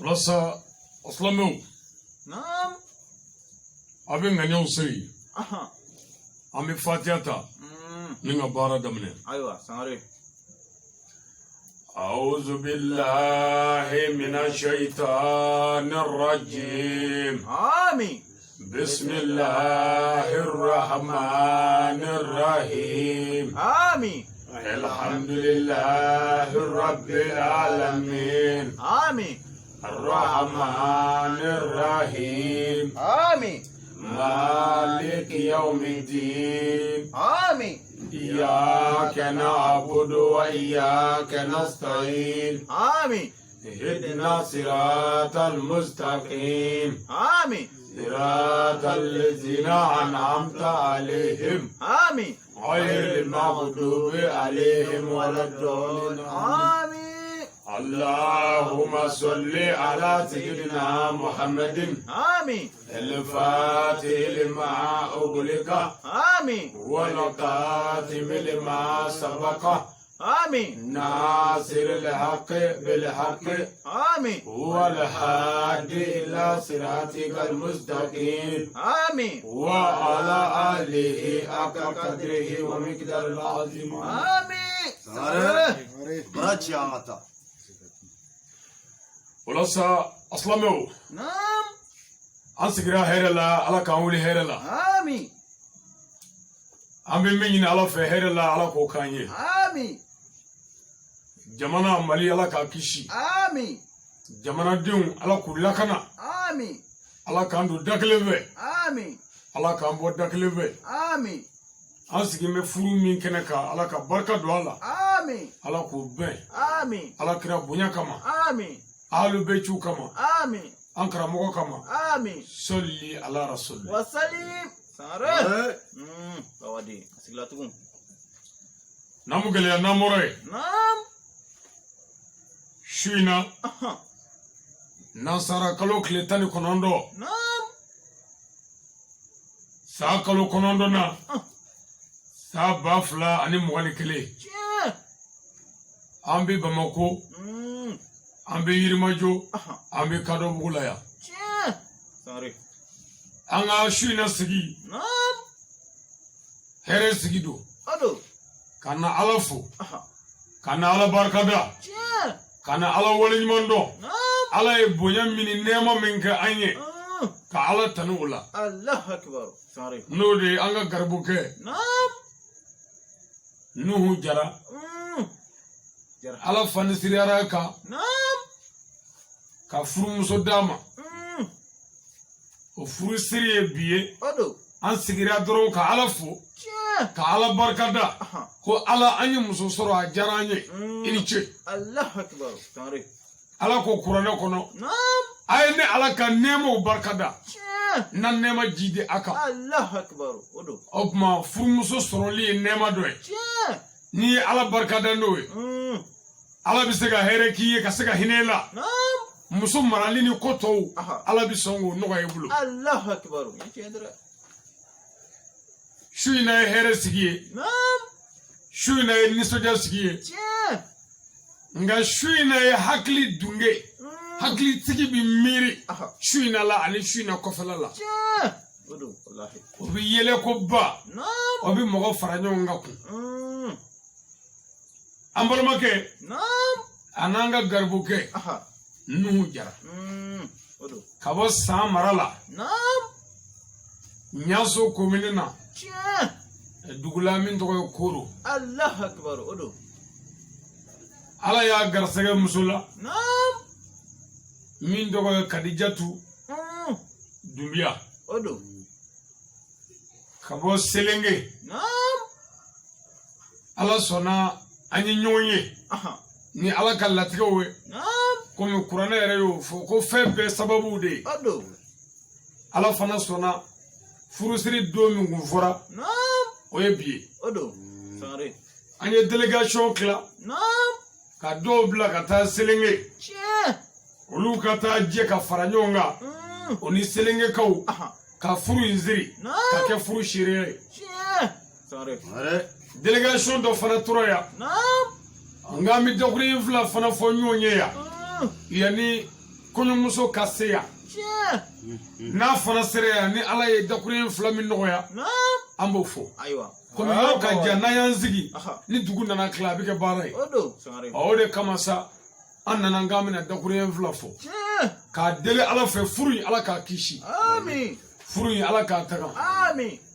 Rasa Aslamu. Naam. Abin ganyan sai. Aha. Ami fatiyata. Ninga bara damne. Aywa, sangare. أعوذ بالله من الشيطان الرجيم. آمين. بسم الله الرحمن الرحيم. آمين. الحمد لله رب العالمين. آمين. الرحمن الرحيم. آمين. مالك يوم الدين. آمين. إياك نعبد وإياك نستعين. آمين. اهدنا صراط المستقيم. آمين. صراط الذين أنعمت عليهم آمين. غير المغضوب عليهم ولا الضالين. آمين. اللهم صل على سيدنا محمد آمين. الفاتح لما أغلق آمين. والقاتم لما سبق آمين. ناصر الحق بالحق آمين. والهادي إلى صراطك المستقيم. آمين. وعلى آله حق قدره ومقدار العظيم. آمين. براتشياتا ولسا أسلموا نعم. أنسكرا هيرلا على كامولي هيرلا آمين. أمي مين على في هيرلا على كوكاني آمين. جمانا مالي على كاكيشي آمين. جمانا ديون على كولاكنا آمين. على كاندو داكليفي آمين. على كامبو داكليفي آمين. أنسكي مفرو مين كنكا على كبركة دوالا آمين. على كوبين آمين. على كرا بنيا كما آمين. آلو بيتشو كما آمين. أنكرا موكو كما آمين. صلي على رسول الله. وسليم. سارة. بوادي. سيلاتكم. نامو غليا ناموري نعم. شوينا أها. نصارى كلو كليتاني كونوندو نعم. سا كلو كونوندو نا سا بافلا أني موالي كلي شيء. أمبي بمكو أمبي يرماجو أها. أمبي كادو بولايا شيء. سارة. أنا شوينا سجي نعم. هيري سجي دو أدو. كانا على فو أها. كانا على باركادا شيء. كانا على ولي مندو نعم. على يبويا من نيما منك أني كعلى تنولا الله أكبر. سارة. نودي أنا غربوكي نعم. نوهو جرا جرا. على فنسيريارا كا نعم. كفرو مسوداما وفرو سيري بيه أدو. an sigira dɔrɔn ka ala fo ka ala barikada ko ala an ye muso sɔrɔ a diyara an ye i ni ce الله أكبر. سارة. ala ko kuranɛ kɔnɔ نعم. a ye ne ala ka nɛɛmaw barikada na nɛɛma ji di a kan الله أكبر. أدو. o tuma furumuso sɔrɔli ye nɛɛma dɔ ye n'i ye ala barikada n'o ye ala bɛ se ka hɛrɛ k'i ye ka se ka hinɛ i la نعم. muso marali ni ko tɔw ala bɛ sɔn k'o nɔgɔya i bolo الله أكبر. su in na ye hɛrɛ sigi ye نعم. su in na ye nisɔndiya sigi ye nka su in na ye hakili dunge hakili tigi bi miiri su in na la ani su in na kɔfɛla la أدو. والله. o bi yɛlɛ ko ba نعم. o bi mɔgɔ fara ɲɔgɔn kan kun an balimakɛ نعم. a n'an ka garibukɛ أها. nuhu jara أدو. ka bɔ san mara la نعم. ɲaso komini na dugula min tɔgɔ ye koro الله أكبر. أدو. ala y'a garisɛgɛ muso la نعم. min tɔgɔ ye kadijatu dunbiya أدو. ka bɔ selenge نعم. ala sɔnna an ye ɲɔgɔn ye أها. ni ala ka latigɛw ye نعم. komi kuranɛ yɛrɛ y'o fɔ ko fɛn bɛɛ sababu de ye أدو. ala fana sɔnna furusiri don min kun fɔra نعم. o ye bi ye أدو. سارة. an ye delegation tila نعم. ka dɔw bila ka taa selenge olu ka taa jɛ ka fara ɲɔgɔn kan o ni selengekaw ka furu in siri ka kɛ furu seereya ye delegation dɔ fana tora yan nga mi dakuru in fila fana fɔ ɲɔgɔn ye yan yanni kɔɲɔmuso ka se yan n'a fana sera yan ni ala ye dakurun fila min nɔgɔya an b'o fɔ komi yɔrɔ ka jan n'an y'an sigi ni dugu nana tila a bɛ kɛ baara ye o de kama sa an nana k'an bɛna dakurun fila fɔ k'a deli ala fɛ furu in ala k'a kisi furu in ala k'a taga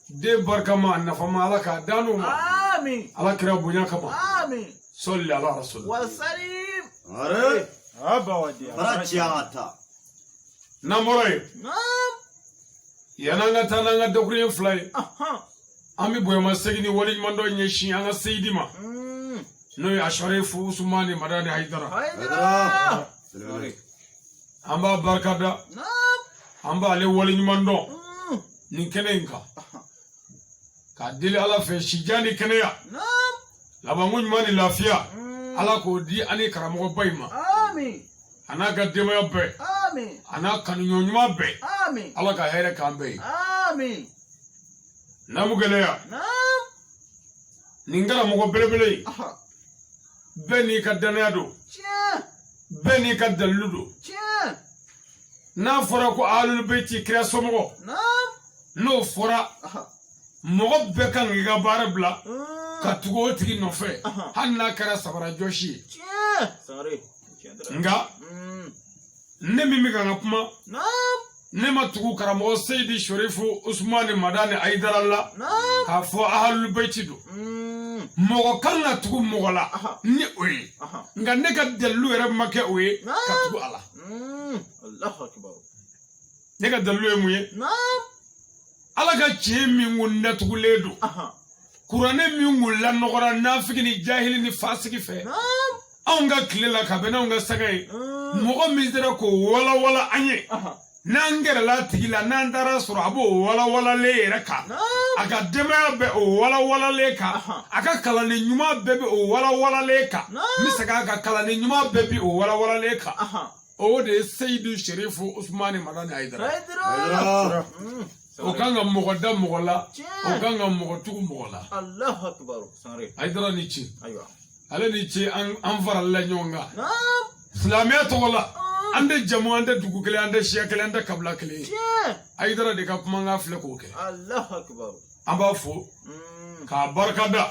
den barikama nafama ala k'a dan n'o ma ala kira bonya kama sɔli ala rasul n'an bɔra yen yan'an ka taa n'an ka dakurun fila ye an bɛ bonya segin ni waleɲuman dɔ ɲɛsin an ka seyidi ma n'o ye asharifu usumani madani hayidara an b'a barika da an b'ale waleɲuman dɔn nin kɛnɛ in kan k'a deli ala fɛ sijan ni kɛnɛya labanko ɲuman ni lafiya ala k'o di ani karamɔgɔba in ma a n'a ka denbaya bɛɛ a n'a kanuɲɔgɔn ɲuman bɛɛ ala ka hɛrɛ k'an bɛɛ ye n'amu gɛlɛya nin karamɔgɔ belebele ye bɛɛ n'i ka danaya don bɛɛ n'i ka dalilu don n'a fɔra ko ahlul beyti kira somɔgɔ n'o fɔra mɔgɔ bɛɛ kan k'i ka baara bila ka tugu o tigi nɔfɛ hali n'a kɛra sabara jɔsi ye nka ne min bɛ ka n ka kuma ne ma tugu karamɔgɔ seyidi sharifu usmani madani ayidara la k'a fɔ ahlul beyti don mɔgɔ kan ka tugu mɔgɔ la ni o ye nka ne ka dalilu yɛrɛ ma kɛ o ye ka tugu a la ne ka dalilu ye mun ye ala ka tiɲɛ min kun datugulen don kuranɛ min kun lanɔgɔra nafigi ni jahili ni fasigi fɛ anw ka tile la ka bɛn n'anw ka saga ye mɔgɔ min sera k'o walawala an ye n'an gɛrɛla tigi la n'an taara sɔrɔ a b'o walawalalen yɛrɛ kan a ka denbaya bɛ o walawalalen kan a ka kalanden ɲuman bɛɛ bɛ o walawalalen kan n bɛ segin a ka kalanden ɲuman bɛɛ bɛ o walawalalen kan o de ye seyidu sharifu usmani madani ayidara o kan ka mɔgɔ da mɔgɔ la o kan ka mɔgɔ tugu mɔgɔ la ayidara ni ci ale ni ce an farala ɲɔgɔn kan silamɛya tɔgɔ la an tɛ jamu an tɛ dugu kelen an tɛ siya kelen an tɛ kabila kelen ayidara de ka kumakan filɛ k'o kɛ an b'a fo k'a barika da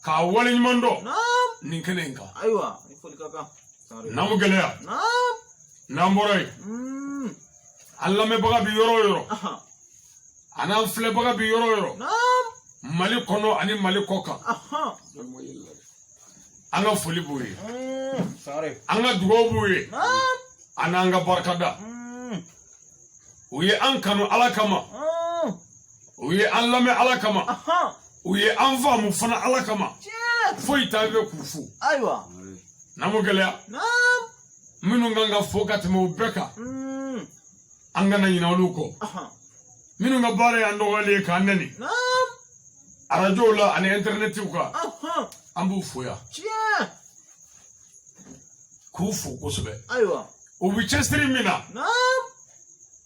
k'a waleɲuman dɔn nin kɛnɛ in kan n'an mu gɛlɛya n'an bɔra yen an lamɛnbaga bi yɔrɔ o yɔrɔ a n'an filɛbaga bi yɔrɔ o yɔrɔ mali kɔnɔ ani mali kɔ kan an ka foli b'u ye an ka dugawu b'u ye an n'an ka barika da u ye an kanu ala kama u ye an lamɛn ala kama u ye an faamu fana ala kama foyi t'an fɛ k'u fo n'an mu gɛlɛya minnu kan ka fo ka tɛmɛ u bɛɛ kan an kana ɲinɛ olu kɔ minnu ka baara y'an dɔgɔyalen ye k'an nɛni arajow la ani internetiw kan an b'u fo yan k'u fo kosɛbɛ u bɛ cɛsiri min na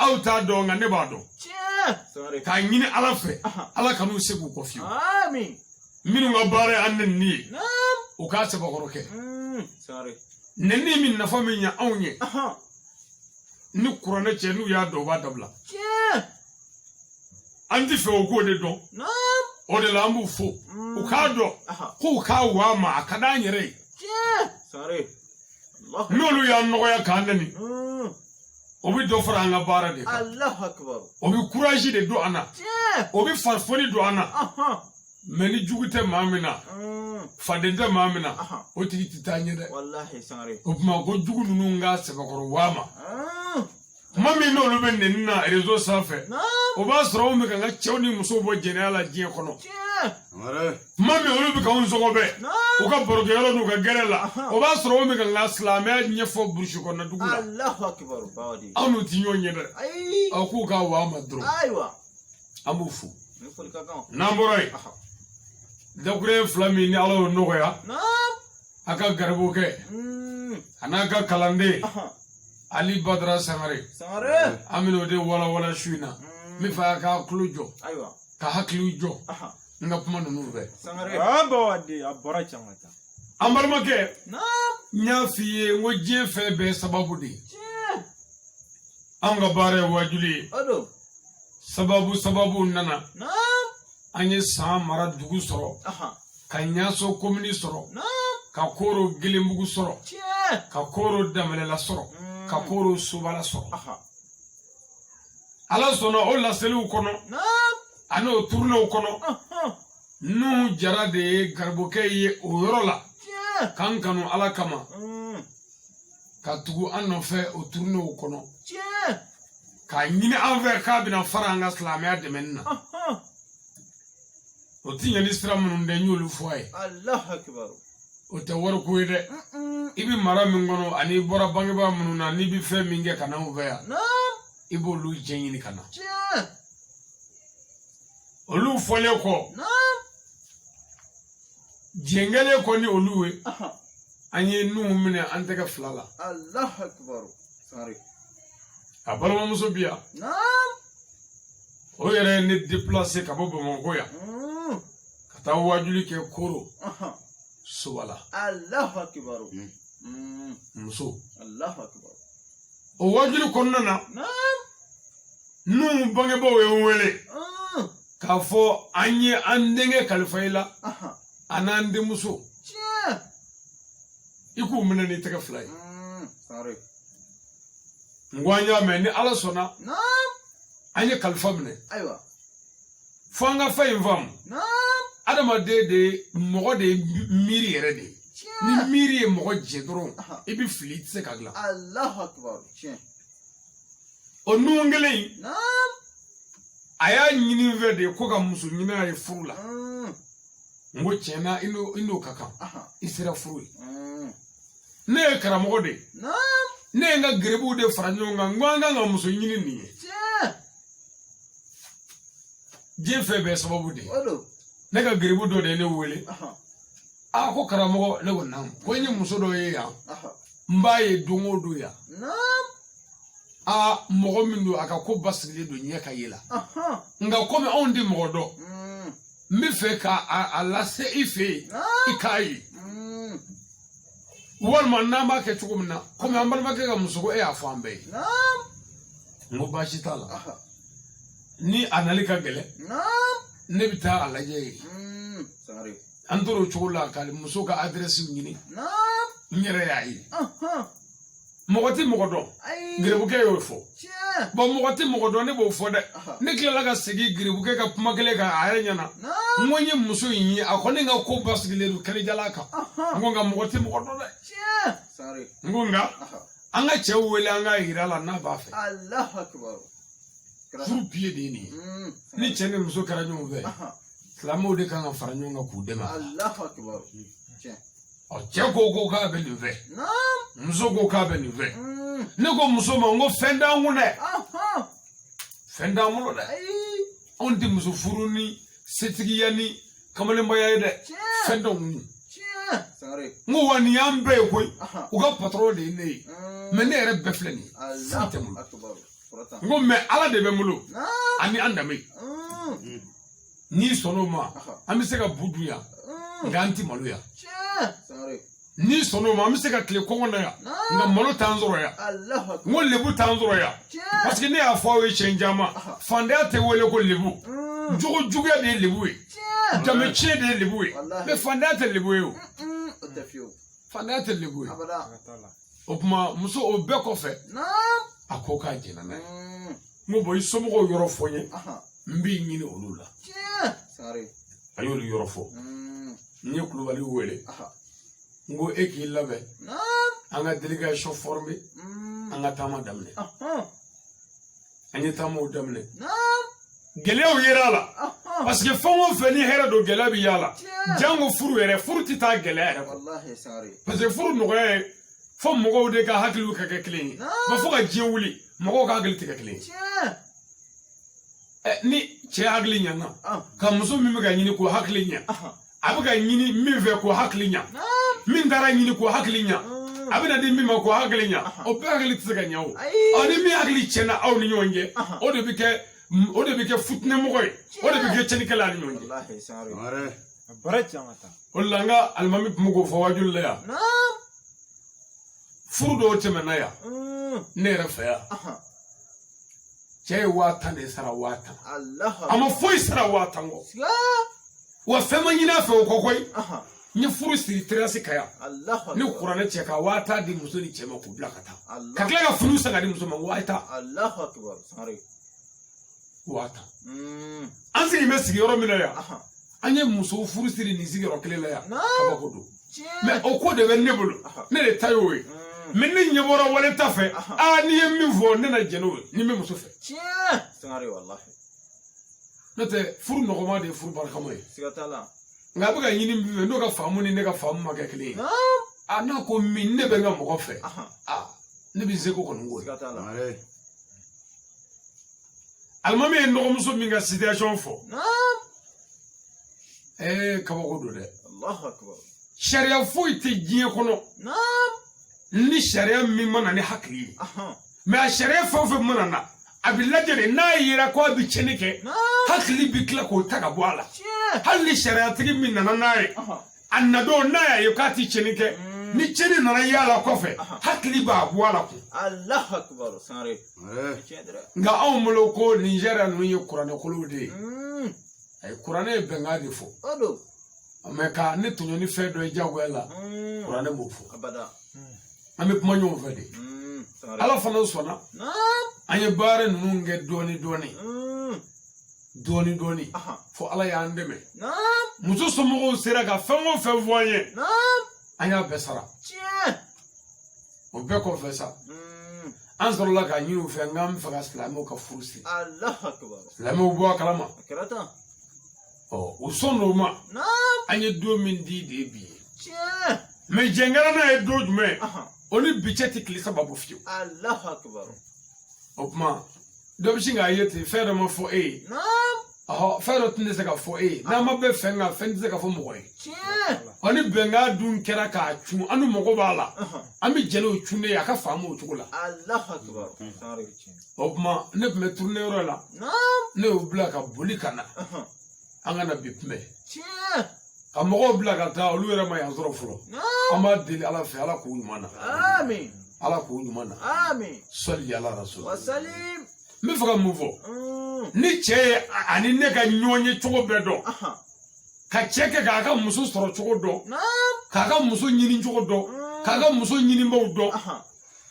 aw t'a dɔn nka ne b'a dɔn k'a ɲini ala fɛ ala kan'u se k'u kɔ fiyewu minnu ka baara y'an nɛni ye u k'a sɛbɛkɔrɔ kɛ nɛni min nafa min ɲɛ anw ye ni kuranɛ cɛ n'u y'a dɔn u b'a dabila an ti fɛ o k'o de dɔn o de la an b'u fo u k'a dɔn k'u k'a waa ma a ka d'an yɛrɛ ye n'olu y'an nɔgɔya k'an nɛni o bɛ dɔ fara an ka baara de kan o bɛ kurazi de don an na o bɛ farifoni don an na mɛ ni jugu tɛ maa min na faden tɛ maa min na o tigi tɛ taa ɲɛ dɛ o tuma ko jugu ninnu ka sɛbɛkɔrɔ waa ma kuma min n'olu bɛ nɛni na réseau sanfɛ o b'a sɔrɔ anw bɛ ka n ka cɛw ni musow bɔ jɛnɛya la diɲɛ kɔnɔ kuma min olu bɛ ka anw sɔgɔbɛ u ka barokɛyɔrɔ n'u ka gɛrɛ la o b'a sɔrɔ anw bɛ ka n ka silamɛya ɲɛfɔ burusi kɔnɔ dugu la anw n'u ti ɲɔgɔn ɲɛ dɛ aw k'u k'a waa ma dɔrɔn an b'u fo n'an bɔra yen dakurɛ fila min ni ala y'o nɔgɔya a ka garibu kɛ a n'a ka kalanden ali badara sangare an bɛna o de walawala su in na n bɛ fɛ a ka tulo jɔ ka hakiliw jɔ n ka kuma ninnu fɛ an balimakɛ n y'a f'i ye n ko diɲɛ fɛn bɛɛ sababu de ye anga bare wajuli Odo. sababu nana Naam. anye sa mara dugu soro Aha. ka nyaso komini soro Naam. ka koro gilimbugu soro Tiens. ka koro damelela soro ka koro subala soro Aha. ala sona o laseliw kono Naam. ano turnew kono Aha. nu jara de garboke ye o yoro la Tiens. kan kanu ala kama ka tugu an nɔfɛ o turnew kono Tiens. ka ɲini an fɛ k'a bɛna fara an ka silamɛya dɛmɛni na Aha. o ti ɲɛ ni sira minnu tɛ n y'olu fɔ a ye Allah akbar. o tɛ wariko ye dɛ i bɛ mara min kɔnɔ ani bɔra bangebaa minnu na n'i bɛ fɛn min kɛ ka na anw fɛ yan Naam. i b'olu jɛ ɲini ka na Tiens. olu fɔlen kɔ Naam. jɛngɛlen kɔ ni olu ye Aha. an ye nuhu minɛ an tɛgɛ fila la Allah akbar. Sorry. a balimamuso bi yan Naam. o yɛrɛ ye ne déplacé ka bɔ bamakɔ yan ka taa wajuli kɛ koro Aha. sobala Allah akbar. muso Allah akbar. o wajuli kɔnɔna na Naam. nuhu bangebaaw ye n wele k'a fɔ an ye an denkɛ kalifa i la Aha. a n'an denmuso Tiens. i k'u minɛ n'i tɛgɛ fila ye Sorry. n ko an y'a mɛn ni ala sɔnna Naam. an ye kalifa minɛ Aywa. fo an ka fɛn in faamu Naam. adamaden de mɔgɔ de ye miiri yɛrɛ de ye ni Tiens. miiri ye mɔgɔ jɛ dɔrɔn i bɛ fili i tɛ se ka dilan Allah akbar. Tiens. o nuhu kelen in Naam. a y'a ɲini n fɛ de ko ka muso ɲini a ye furu la n ko tiɲɛna i n'o ka kan Aha. i sera furu ye ne ye karamɔgɔ de ye Naam. ne ye n ka gerebuw de fara ɲɔgɔn kan n ko an kan ka muso ɲini nin ye Tiens. diɲɛ fɛn bɛɛ sababu de ye Odo. ne ka gerebu dɔ de ye ne wele Aha. a ko karamɔgɔ ne ko naamu ko n ye muso dɔ ye yan Aha. n b'a ye don o don yan Naam. mɔgɔ min don a ka ko basigilen don ɲɛ ka ye la Aha. nka komi anw tɛ mɔgɔ dɔn n bɛ fɛ k'a lase i fɛ yen i k'a ye walima n'an b'a kɛ cogo min na komi an balimakɛ ka muso ko e y'a fɔ an bɛɛ ye Naam. n ko baasi t'a la Aha. ni a nali ka gɛlɛn Naam. ne bɛ taa a lajɛ yen Sorry. an tora o cogo la ka muso ka adresse ɲini Naam. n yɛrɛ y'a ye Aha. mɔgɔ tɛ mɔgɔ dɔn Ay. gerebukɛ y'o fɔ Tiens. bon mɔgɔ tɛ mɔgɔ dɔn ne b'o fɔ dɛ Aha. ne tilala ka segin gerebukɛ ka kuma kelen kan a yɛrɛ ɲɛna Naam. n ko n ye muso in ye a kɔni ka ko basigilen don kɛnɛjala kan Aha. n ko nka mɔgɔ tɛ mɔgɔ dɔn dɛ Tiens. Sorry. n ko nka Aha. an ka cɛw wele an ka yira la n'a b'a fɛ Allah akbar. furu piye de ye nin ye ni cɛ ni muso kɛra ɲɔgɔn fɛ Aha. silamɛw de kan ka fara ɲɔgɔn kan k'u dɛmɛ Allah akbar. Tiens. cɛ ko k'a bɛ nin fɛ Naam. muso ko k'a bɛ nin fɛ ne ko muso ma n ko fɛn t'an kun dɛ Aha. fɛn t'an bolo dɛ Ay. anw tɛ muso furu ni setigiya ni kamalenbaya ye dɛ Tiens. fɛn t'anw kun Tiens. Sorry. n ko wa nin y'an bɛɛ ye koyi Aha. u ka patron de ye ne ye mɛ ne yɛrɛ bɛɛ filɛ nin ye Allah foyi tɛ n bolo akbar. Furata. n ko mɛ ala de bɛ n bolo Naam. ani an danbe n'i sɔnn'o ma an bɛ se ka bu dun yan nka an tɛ malo yan Tiens. Sorry. n'i sɔnn'o ma an bɛ se ka tile kɔngɔ na yan nka malo t'an sɔrɔ yan Allah akbar. n ko lebu t'an sɔrɔ yan Tiens. parce que ne y'a fɔ aw ye siɲɛ caman fantanya tɛ wele ko lebu jogo juguya de ye lebu ye Tiens. danbe tiɲɛ de ye lebu ye Wallahi. mɛ fantanya tɛ lebu ye o O tɛ fiyewu. fantanya tɛ lebu ye Abada. o tuma muso o bɛɛ kɔfɛ Naam. a ko k'a jɛnna n'a ye n ko bɔn i somɔgɔw yɔrɔ fɔ n ye Aha. n b'i ɲini olu la Tiens. Sorry. a y'olu yɔrɔ fɔ n ye kulubaliw wele Aha. n ko e k'i labɛn Naam. an ka délégation formé an ka taama daminɛ Aha. an ye taamaw daminɛ Naam. gɛlɛyaw yera a la Aha. parce que fɛn o fɛn ni hɛrɛ don gɛlɛya bɛ y'a la Tiens. jango furu yɛrɛ furu tɛ taa gɛlɛya yɛrɛ kɔ Wallahi sorry. parce que furu nɔgɔya ye fo mɔgɔw de ka hakiliw ka kɛ kelen ye ba fo ka diɲɛ wuli mɔgɔw ka hakili tɛ kɛ kelen ye Tiens. ni cɛ hakili ɲɛna ka muso min bɛ ka ɲini k'o hakili ɲɛ Aha. a bɛ ka ɲini min fɛ k'o hakili ɲɛ Naam. min taara ɲini k'o hakili ɲɛ a bɛ na di min ma k'o hakili ɲɛ o bɛɛ hakili tɛ se ka ɲɛ o Ayi. ni min hakili tiɲɛna aw ni ɲɔgɔn cɛ o de bɛ kɛ futinɛmɔgɔ ye o de bɛ kɛ tiɲɛnikɛla ni ɲɔgɔn cɛ Wallahi sorry. o de la n ka alimami tun bɛ k'o fɔ wajulu la yan Naam. furu dɔw tɛmɛna yan ne yɛrɛ fɛ yan Aha. cɛ wata ne sara wata Allah ama foi sara wata ngo siga wa fema nyina fe o kokoi ni furu siri terasi kaya Allah ni qur'ane cɛ ka wata di muso ni cɛ ma ku bila kata ka kila ka furu sanga di muso ma wata Allah akbar sare wata an sigi me sigi yɔrɔ min na ya an ye muso furu siri ni sigi yɔrɔ kelen la ya kaba ko do mais o ko de bɛ ne bolo ne de ta y'o ye mais ne ɲɛbɔra wale ta fɛ ni ye min fɔ ne na jɛn'o ye ni bɛ muso fɛ sare wallahi n'o tɛ furu nɔgɔma de ye furu barikama ye siga tala nka a bɛ ka ɲini min fɛ n'o ka faamu ni ne ka faamu ma kɛ kelen ye n'a ko min ne bɛ n ka mɔgɔ fɛ ne bɛ seko kɔni k'o ye siga tala alimami ye nɔgɔmuso min ka situation fɔ kabako do dɛ Allahu akbar sariya foyi tɛ diɲɛ kɔnɔ ni sariya min mana ni hakili ye mais a sariya fɛn o fɛn mana na a bɛ lajɛ de n'a yera ko a bɛ tiɲɛni kɛ hakili bɛ tila k'o ta ka bɔ a la hali ni sariyatigi min nana n'a ye a nadon n'a y'a ye k'a tɛ tiɲɛni kɛ ni tiɲɛni nana ye a la kɔfɛ hakili b'a bɔ a la kun Allahu akbar sare nka anw bolo ko Nigéria ninnu ye kuranɛkolow de ye a ye kuranɛ ye bɛnkan de fɔ mais ka ne tɔɲɔ ni fɛn dɔ ye diyagoya la kuranɛ m'o fɔ an bɛ kuma ɲɔgɔn fɛ de ala fana sɔnna an ye baara ninnu kɛ dɔɔni dɔɔni fo ala y'an dɛmɛ muso somɔgɔw sera ka fɛn o fɛn fɔ an ye an y'a bɛɛ sara o bɛɛ kɔfɛ sa an sɔrɔla ka ɲini u fɛ n k'an bɛ fɛ ka silamɛw ka furu siri silamɛw bɔ a kalama u sɔn o ma an ye don min di de ye bi ye mais jɛnkɛrɛnna ye don jumɛn o ni bi cɛ tɛ tile saba bɔ fiyewu o tuma dɔ bɛ sin k'a ye ten fɛn dɔ ma fɔ e ye fɛn dɔ tun tɛ se ka fɔ e ye n'an ma bɛ fɛn kan fɛn tɛ se ka fɔ mɔgɔ ye ɔ ni bɛnkan dun kɛra k'a cun an dun mago b'a la an bɛ jɛn n'o cunnen ye a ka faamu o cogo la o tuma ne tun bɛ tourner yɔrɔ la ne y'o bila ka boli ka na an ka na bi kunbɛn ka mɔgɔw bila ka taa olu yɛrɛ ma yan sɔrɔ fɔlɔ an b'a deli ala fɛ ala k'u ɲuman na ala k'u ɲuman na sɔli ala rasul n bɛ fɛ ka mun fɔ ni cɛ ye ani ne ka ɲɔgɔn ye cogo bɛɛ dɔn ka cɛ kɛ k'a ka muso sɔrɔ cogo dɔn k'a ka muso ɲini cogo dɔn k'a ka muso ɲinibaaw dɔn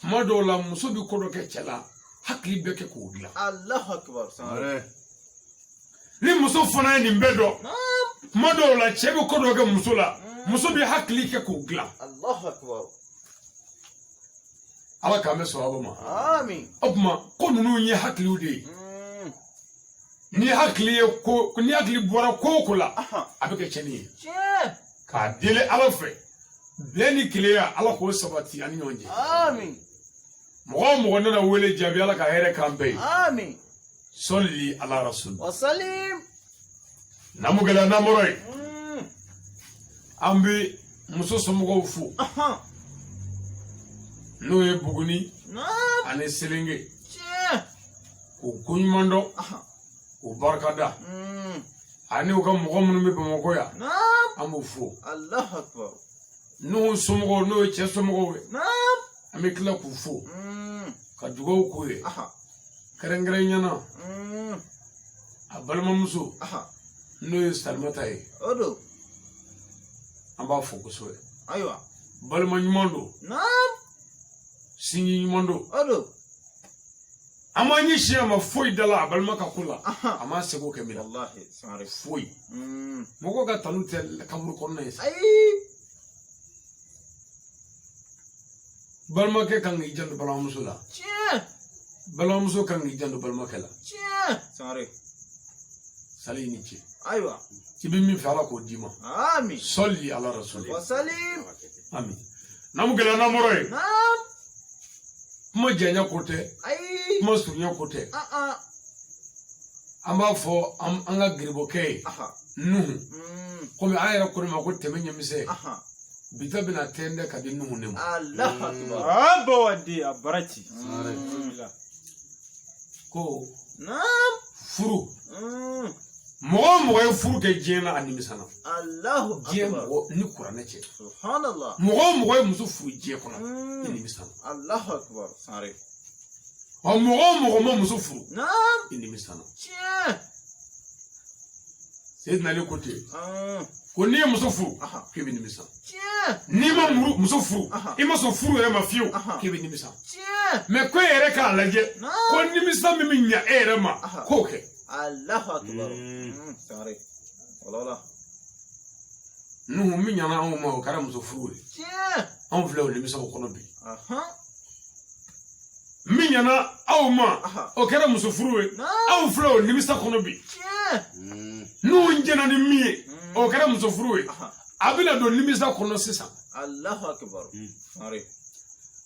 tuma dɔw la muso bɛ ko dɔ kɛ cɛ la hakili bɛ kɛ k'o dilan ni muso fana ye nin bɛɛ dɔn tuma dɔw la cɛ bɛ ko dɔ kɛ muso la muso bɛ hakili kɛ k'o dilan ala k'an bɛ sɔrɔ ma o tuma ko ninnu ye hakiliw de ye ni hakili bɔra ko o ko la a bɛ kɛ tiɲɛni ye k'a deli ala fɛ bɛn ni kelenya ala k'o sabati ani ɲɔgɔn cɛ mɔgɔ o mɔgɔ nana wele jaabi ala ka hɛrɛ k'an bɛɛ ye sɔli ala rasul n'an mu gɛlɛya n'an bɔra yen an bɛ muso somɔgɔw fo n'o ye Buguni ani Selenge k'u ko ɲuman dɔn k'u barikada ani u ka mɔgɔ minnu bɛ Bamakɔ yan an b'u fo n'o somɔgɔw n'o ye cɛ somɔgɔw ye an bɛ tila k'u fo ka dugawu k'u ye kɛrɛnkɛrɛnnenya a balimamuso n'o ye Salimata ye an b'a fo kosɛbɛ balima ɲuman don sinji ɲuman don an m'an ɲɛsin a ma foyi da la a balima ka ko la a m'a seko kɛ min na foyi mɔgɔ ka tanu tɛ kaburu kɔnɔna ye sa balimakɛ kan k'i janto balimamuso la balimamuso kan k'i janto balimakɛ la sali ni ce i bɛ min fɛ ala k'o d'i ma sɔli ala rasuli amin n'an mu gɛlɛya n'an bɔra yen kuma janya ko tɛ kuma surunya ko tɛ an b'a fɔ an ka giribɔkɛ ye Nuhu komi an yɛrɛ ko ne ma ko tɛmɛ ɲɛmisɛ bita bɛna tɛndɛ ka di Nuhu ne ma ko furu mɔgɔ o mɔgɔ ye furu kɛ diɲɛ na a nimisana diɲɛ mɔgɔ ni kuranɛ cɛ mɔgɔ o mɔgɔ ye muso furu diɲɛ kɔnɔ ni nimisana mɔgɔ muso furu نعم i nimisana tiɲɛ Seydina Ali ko ten ko n'i ye muso furu k'i bɛ nimisa tiɲɛ n'i ma muso furu i ma sɔn furu yɛrɛ ma fiyewu k'i bɛ nimisa tiɲɛ mais ko e yɛrɛ k'a lajɛ ko nimisa min bɛ ɲɛ e yɛrɛ ma k'o kɛ Allahu akbar sangare wala Nuhu min ɲana anw ma o kɛra muso furu ye tiɲɛ anw filɛ o nimisaw kɔnɔ bi min ɲana aw ma o kɛra muso furu ye anw filɛ o nimisa kɔnɔ bi Nuhu jɛna ni min ye o kɛra muso furu ye a bɛna don nimisa kɔnɔ sisan Allahu akbar sangare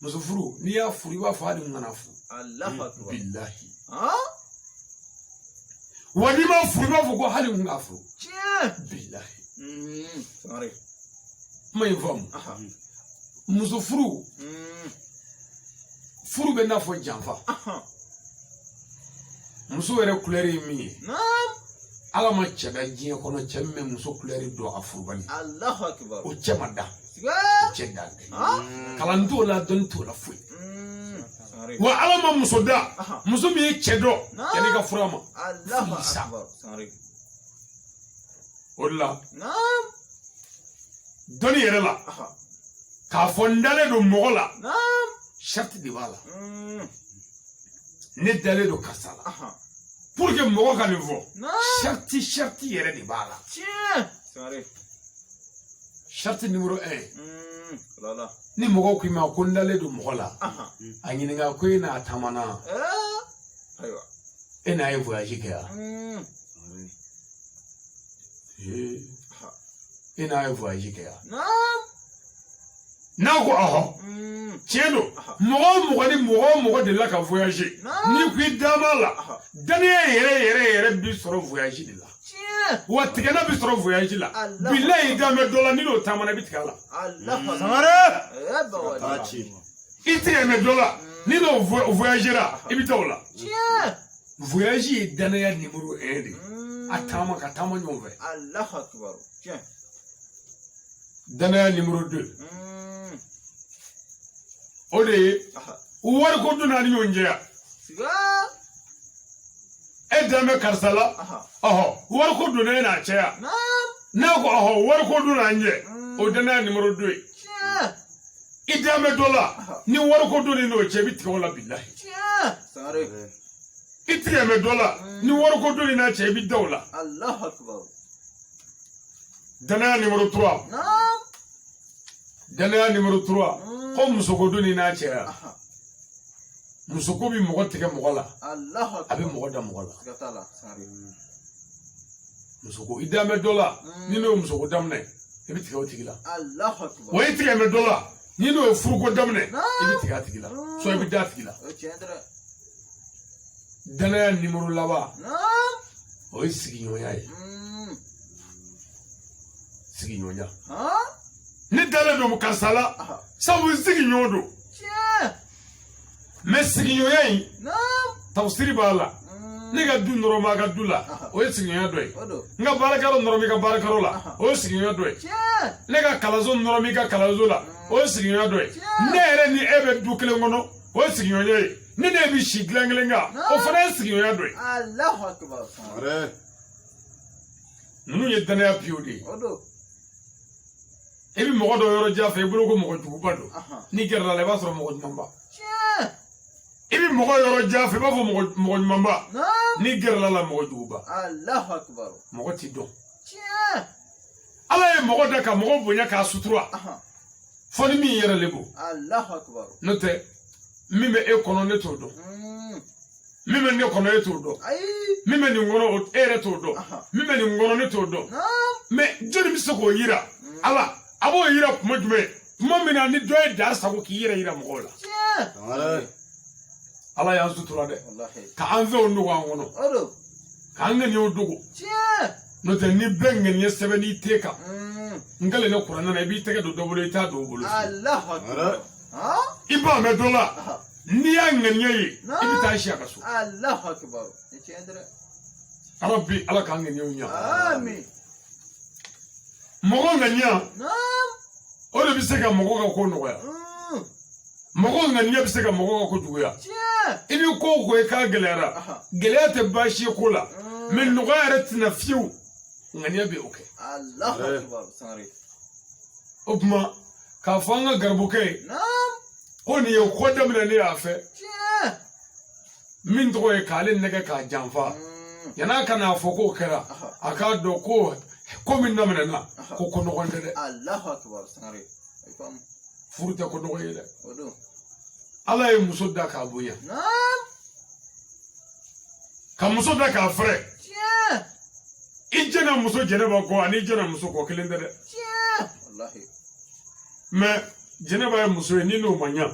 muso furu n'i y'a furu i b'a fɔ hali n kana furu Allahu akbar billahi wa n'i ma furu i b'a fɔ ko hali n ka furu tiɲɛ billahi sangare kuma in faamu muso furu furu bɛ n'a fɔ janfa muso yɛrɛ couleur ye min ye ala ma cɛ da diɲɛ kɔnɔ cɛ min bɛ muso couleur dɔn a furubali Allahu akbar o cɛ ma da o cɛ da kalan t'o la dɔnni t'o la foyi wa ala ma muso da muso min ye cɛ dɔn yanni ka fura ma Allahu akbar sangare o de la dɔnni yɛrɛ la k'a fɔ n dalen don mɔgɔ la charte de b'a la ne dalen don karisa la pour que mɔgɔ ka nin fɔ charte yɛrɛ de b'a la charte numéro 1 ni mɔgɔ k'i ma ko n dalen don mɔgɔ la a ɲininka ko e n'a taamana e n'a ye voyage kɛ yan e n'a ye voyage kɛ yan n'a ko ɔhɔ tiɲɛ don mɔgɔ ni mɔgɔ delila ka voyage n'i ko i dama la daniya yɛrɛ bi sɔrɔ voyage de la wa tigɛna bi sɔrɔ voyage la bilayi i dame dɔ la ni n'o taamana i bi tigɛ a la sangare i tigɛmɛ dɔ la ni n'o voyagera i bi taa o la voyage ye daniya numéro 1 de a taama ka taama ɲɔgɔn fɛ daniya numéro 2 o de ye wari ko dun ani ɲɔgɔn cɛ yan e dan bɛ karisa la wari ko dun ne n'a cɛya n'a ko wari ko dun n'an cɛ o daniya numéro 2 ye i dan bɛ dɔ la ni wari ko dun ni n'o cɛ i bɛ tigɛ o la bilahi i tigɛ mɛ dɔ la ni wari ko dun ni n'a cɛ i bɛ da o la daniya numéro 3 daniya numéro 3 ko muso ko dun ni n'a cɛya muso ko bi mɔgɔ tigɛ mɔgɔ la a bɛ mɔgɔ da mɔgɔ la muso ko i dan bɛ dɔ la ni n'o ye muso ko daminɛ i bɛ tigɛ o tigi la wa i tigɛ mɛ dɔ la ni n'o ye furu ko daminɛ i bɛ tigɛ a tigi la so i bɛ da a tigi la daniya numéro laban o ye sigiɲɔgɔnya ye sigiɲɔgɔnya ne dalen don karisa la sabu sigiɲɔgɔn don mais sigiɲɔgɔnya in tafsiri b'a la ne ka du nɔrɔ ma ka du la o ye sigiɲɔgɔnya dɔ ye n ka baarakɛyɔrɔ nɔrɔ mi ka baarakɛyɔrɔ la o ye sigiɲɔgɔnya dɔ ye ne ka kalanso nɔrɔ mi ka kalanso la o ye sigiɲɔgɔnya dɔ ye ne yɛrɛ ni e bɛ du kelen kɔnɔ o ye sigiɲɔgɔnya ye ne ne bɛ si dilan kelen kan o fana ye sigiɲɔgɔnya dɔ ye ninnu ye danaya piyo de ye i bɛ mɔgɔ dɔ yɔrɔ jan fɛ i bolo ko mɔgɔ juguba don n'i gɛrɛla la i b'a sɔrɔ mɔgɔ ɲumanba i bɛ mɔgɔ yɔrɔ jan fɛ i b'a fɔ mɔgɔ ɲumanba n'i gɛrɛla la mɔgɔ juguba mɔgɔ t'i dɔn ala ye mɔgɔ da ka mɔgɔ bonya k'a sutura fɔ ni min yɛrɛ le bo n'o tɛ min bɛ e kɔnɔ ne t'o dɔn min bɛ ne kɔnɔ e t'o dɔn min bɛ nin kɔnɔ e yɛrɛ t'o dɔn min bɛ nin kɔnɔ ne t'o dɔn mais jɔnni bɛ se k'o yira ala a b'o yira kuma jumɛn tuma min na ni dɔ ye da sago k'i yɛrɛ yira mɔgɔw la ala y'an sutura dɛ k'an fɛnw dogo an kɔnɔ k'an ŋaniyaw dogo n'o tɛ ni bɛɛ ŋaniya sɛbɛn n'i te kan n kɛlen ne kuranɛ na i b'i tɛgɛ don dɔ bolo i t'a don o bolo i b'a mɛn dɔ la n'i y'a ŋaniya ye i bɛ taa si a ka so Rabbi ala k'an ŋaniyaw ɲa mɔgɔ ŋaniya o de bɛ se ka mɔgɔ ka ko nɔgɔya mɔgɔ ŋaniya bɛ se ka mɔgɔ ka ko juguya ibi ko ko ka gelera gelete bashi kula min nugarat na fiu ngani be okay Allahu akbar sangare opma ka fanga garbuke na'am ko ni ko damna ne afe min to e kale nege ka janfa yana kana foko kera aka do ko min namna na ko ko no gonde de Allahu akbar sangare fam furta ko no yele odo ala e musodda ka buya na'am ka musodda ka fre ijena muso jeneba ko ani jena muso ko kelende de wallahi me jeneba e muso ni no manya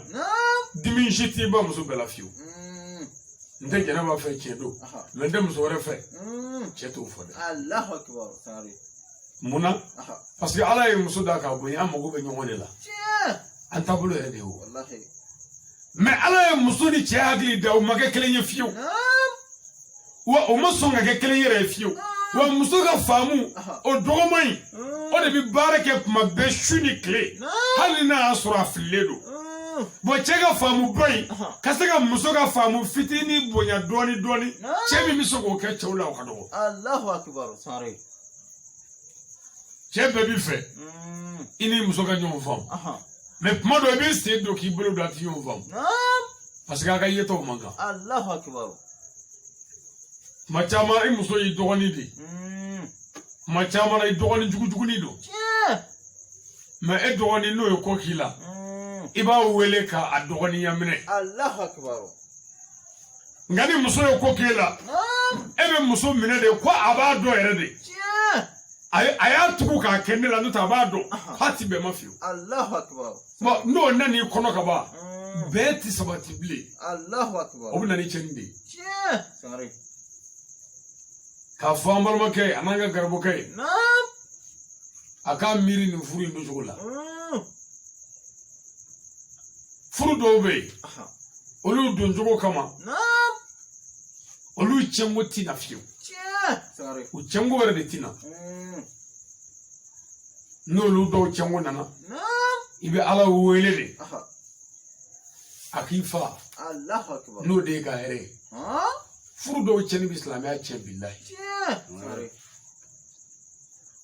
dimi jiti ba muso bela fiu nde jeneba fe chedo me nde muso re fe cheto fo de Allahu akbar sangare muna parce que ala e muso da ka buya amago be nyongone la an tabulo e de o wallahi me ala e muso ni che agli da o mage kelenye fiu wa o muso ngage kelenye re fiu wa muso ga famu o dogomai o de bi barake kuma be shuni kle halina asura filedo bo chega famu bai kasega muso ga famu fitini bonya doni chebi miso ko ke chawla o kado Allahu akbar sare chebe bi fe ini muso ga nyon fam mais kuma do be se do ki bolo do ati yon fam parce que ga yeto manga Allahu akbar machama i muso yi dogoni di machama na i dogoni jugu ni do mais e dogoni no ko kila iba wele ka a dogoni yamne Allahu akbar ngani muso ko kila ebe muso mine de ko aba do ere de aya tuku ka kenne la nuta aba do hati be mafiu Allahu akbar mo no nani kono ka ba beti sabati bli Allahu akbar obu nani chendi sare ka fambar make ananga garbo kai na'am aka miri ni furu ndo jogola furu do be olu don jogo kama na'am olu chengo tina fiu sare u chengo wara de tina no lu do chengo nana na'am ibe ala wele de akifa Allahu akbar no de ga ere furu do cheni bi islamia chen billahi sare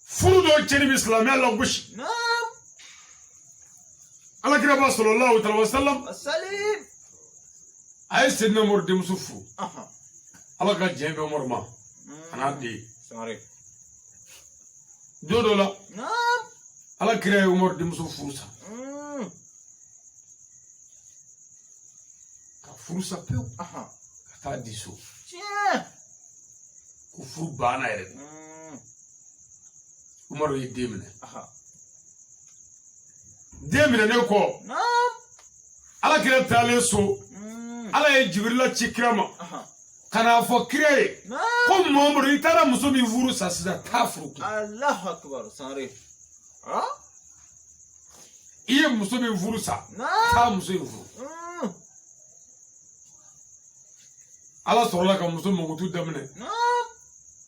furu do cheni bi islamia la gushi na'am ala kira sallallahu alaihi wasallam salim ay sidna murde musufu ala ga jembe morma anadi sare dodo la na'am ala kira umar de musufu sa ka furusa peu ta diso ku furu bana ere umar yi demine ne ko ala kira tale so ala ye jibrila chikrama kana fo kire ko momro itara muso mi furu sa sisa ta furu Allahu akbar sare iye muso mi furu sa ta muso mi furu ala sorola ka muso mongutu damne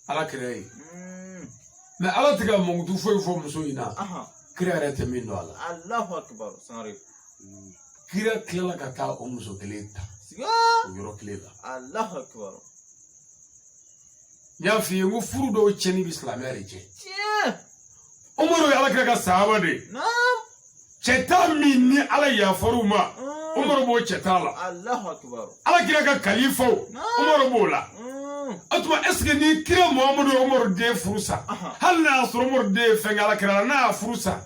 ala kire me ala tiga mongutu fo muso ina kire arete min do ala Allahu akbar sare kire kila ka ta o muso keleta o yoro klela Allahu akbar ya fi ngu furu do cheni bi islamere je umaro ala ka sahaba de cheta minni ala ya faruma umaro bo chetala Allahu akbar ala kira ka khalifa umaro bola atuma eske ni kira muhammadu umaro de furusa hal na asro umaro de fengala kira na furusa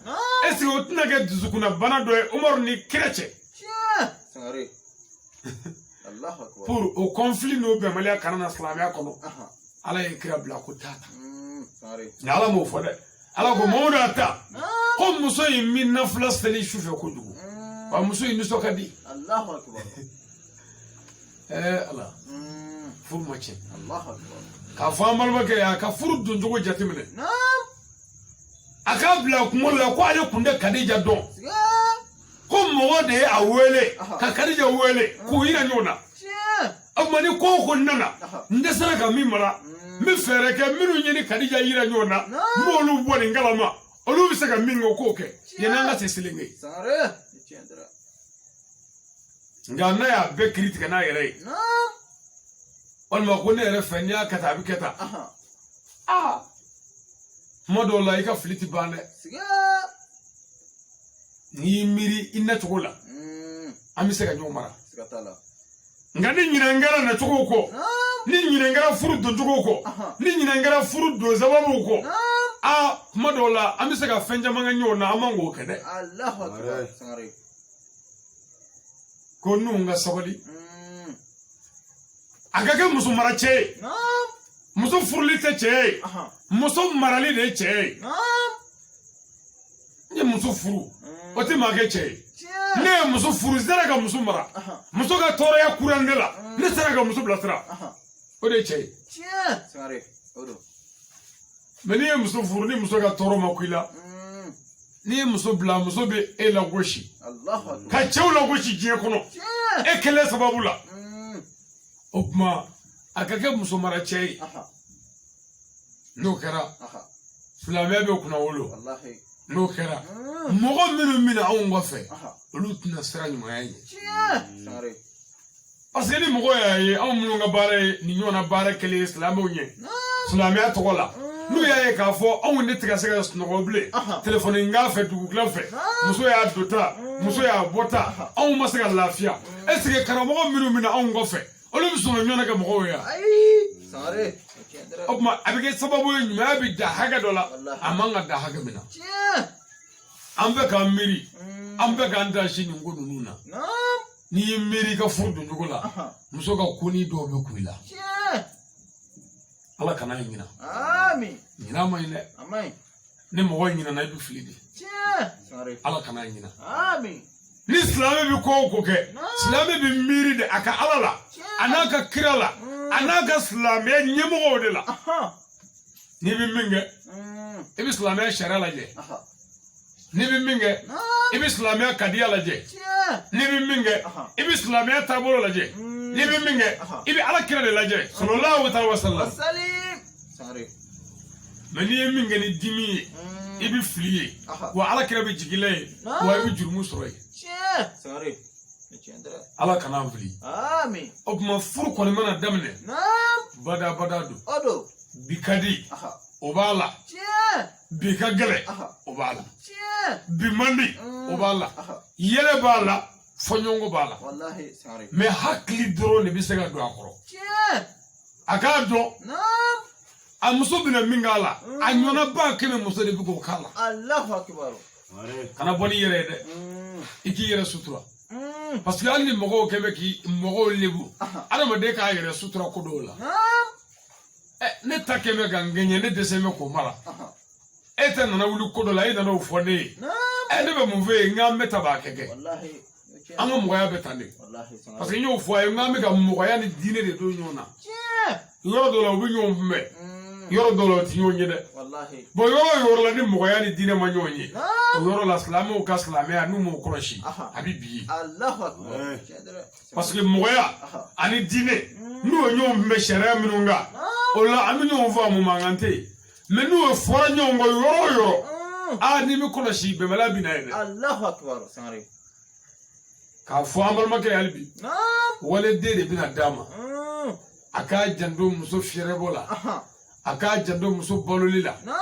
eske otuna ga duzukuna bana do umaro ni kireche sare Allahu akbar pour au conflit no be malia kanana islamia kono ala ye kira bla ko tata sare ala mo fode ala ko mo ata ko muso yi min na flasteli shufe ko dugu wa muso yi niso kadi Allahu akbar ala furu mache Allahu akbar ka famal bake ya ka furu dun jogo jatimene aka bla ko mo la ko ale kunde kadija don ko mo de awele ka kadija wele ko ina nyona amani ko nana ndesara ka mi mara mi fere ke minu nyini kadija yira nyona mo lu boni ngalama olu bi se ka mingo ko ke yenanga se silinge sare chendra nga na ya be critique na yere Naam. walma ko ne yere fanya kata bi kata modo la ika fliti bande Siga. ni miri inna tugola ami se ka nyo mara Siga tala. nga ni nyirangara na tugo ko Naam. ni nyirangara furu do tugo ko ni nyirangara furu do zababu ko modo la ami se ka fenja manga nyo na amango kede Allahu akbar. Sangare. ko nu nga sabali agaga muso mara che Naam. muso furli te che muso marali de che Naam. ni muso furu o ti ma ke che Tia. ne muso furu zera ga muso mara muso ga toro ya kurande la ne zera ga muso blastra o de che Tia. Sangare. Odo. meni muso furu ni muso ga toro makuila ni muso bla muso be e la goshi Allahu akbar. ka chew la goshi je kono Tia. e kele sababu la okma akake muso mara che no kera flambe be kuna wolo Wallahi. no kera mogo minu mina on wafe olu tuna sira nyuma yayi Tia. Sangare. parce que ni mogo yayi on munu nga bare ni nyona bare kele islamu nye islamu ya togola nu yayi ka fo on ne tiga sega no ble telephone nga fe du kla fe muso ya dota muso ya bota on masega lafia est ce que karamo minu mina on wafe olu biso nyona ka mogo ya Ai. Sangare. Kendra. okma abige sababu nyuma bi da haga dola amanga da haga mina Tia. ambe ka miri ambe ka anda shi ni ngodu nuna Naam. ni miri ka furdu ndugola muso ka kuni do be kuila Tia. ala kana nyina Amin. nyina ma ine Amin. ne mo nyina na du filidi Tia. Sangare. ala kana nyina Amin. ni islami bi ko ke islami bi miri de aka alala anaka kirala anaka islami nyemo de la ni bi minge ibi islami shara la je ni bi minge ibi islami kadiya la je Tia. ni bi minge ibi islami tabolo la je ni bi minge ibi ala kira de la je sallallahu alaihi wasallam Salim. Sangare. mani minge ni dimi ibi fliye wa ala kira bi jigile wa ibi jurmu soroy Tia. Sangare. Kendra. ala kana fli Amin. obma fur ko mana damne Naam. bada du Odo. bikadi obala Tia. bikagale obala Tia. bimandi obala yele bala fonyongo bala Wallahi. Sangare. me hakli dro ne bisega do akoro Tia. aka do Naam. amuso bina mingala anyona ba keme muso de biko kala Allahu akbar. kana boni yere de iki yere sutura parce que ali mogo kebe ki mogo lebu ala ma de ka yere sutura ko do la Naam. ne ta keme gangenye ne dese me ko mala eta nana wuli ko do la ina no fone Naam. ne be mu ve ngam ta ba keke Wallahi. anga mo ya betande Wallahi. Sangare. parce que nyo fo ay ngam ga mo ya ni dine de do nyona Tia. yoro do la obi nyo me yoro do la ti nyo nyede Wallahi. bo yoro la ni mo ya ni dine ma nyo nyi Naam. yoro la islamu ka islamu anu mo kroshi habibi Allahu akbar. Kendra. parce que mo ya ani dine nu nyo me shere minunga ola ami nyo vo mu mangante me nu fo nyo ngo yoro ni mi kroshi be mala binaide Allahu akbar. Sangare. ka fo amal make albi Naam. wala de bina dama aka jando muso fiere bola aka jando muso bololila Naam.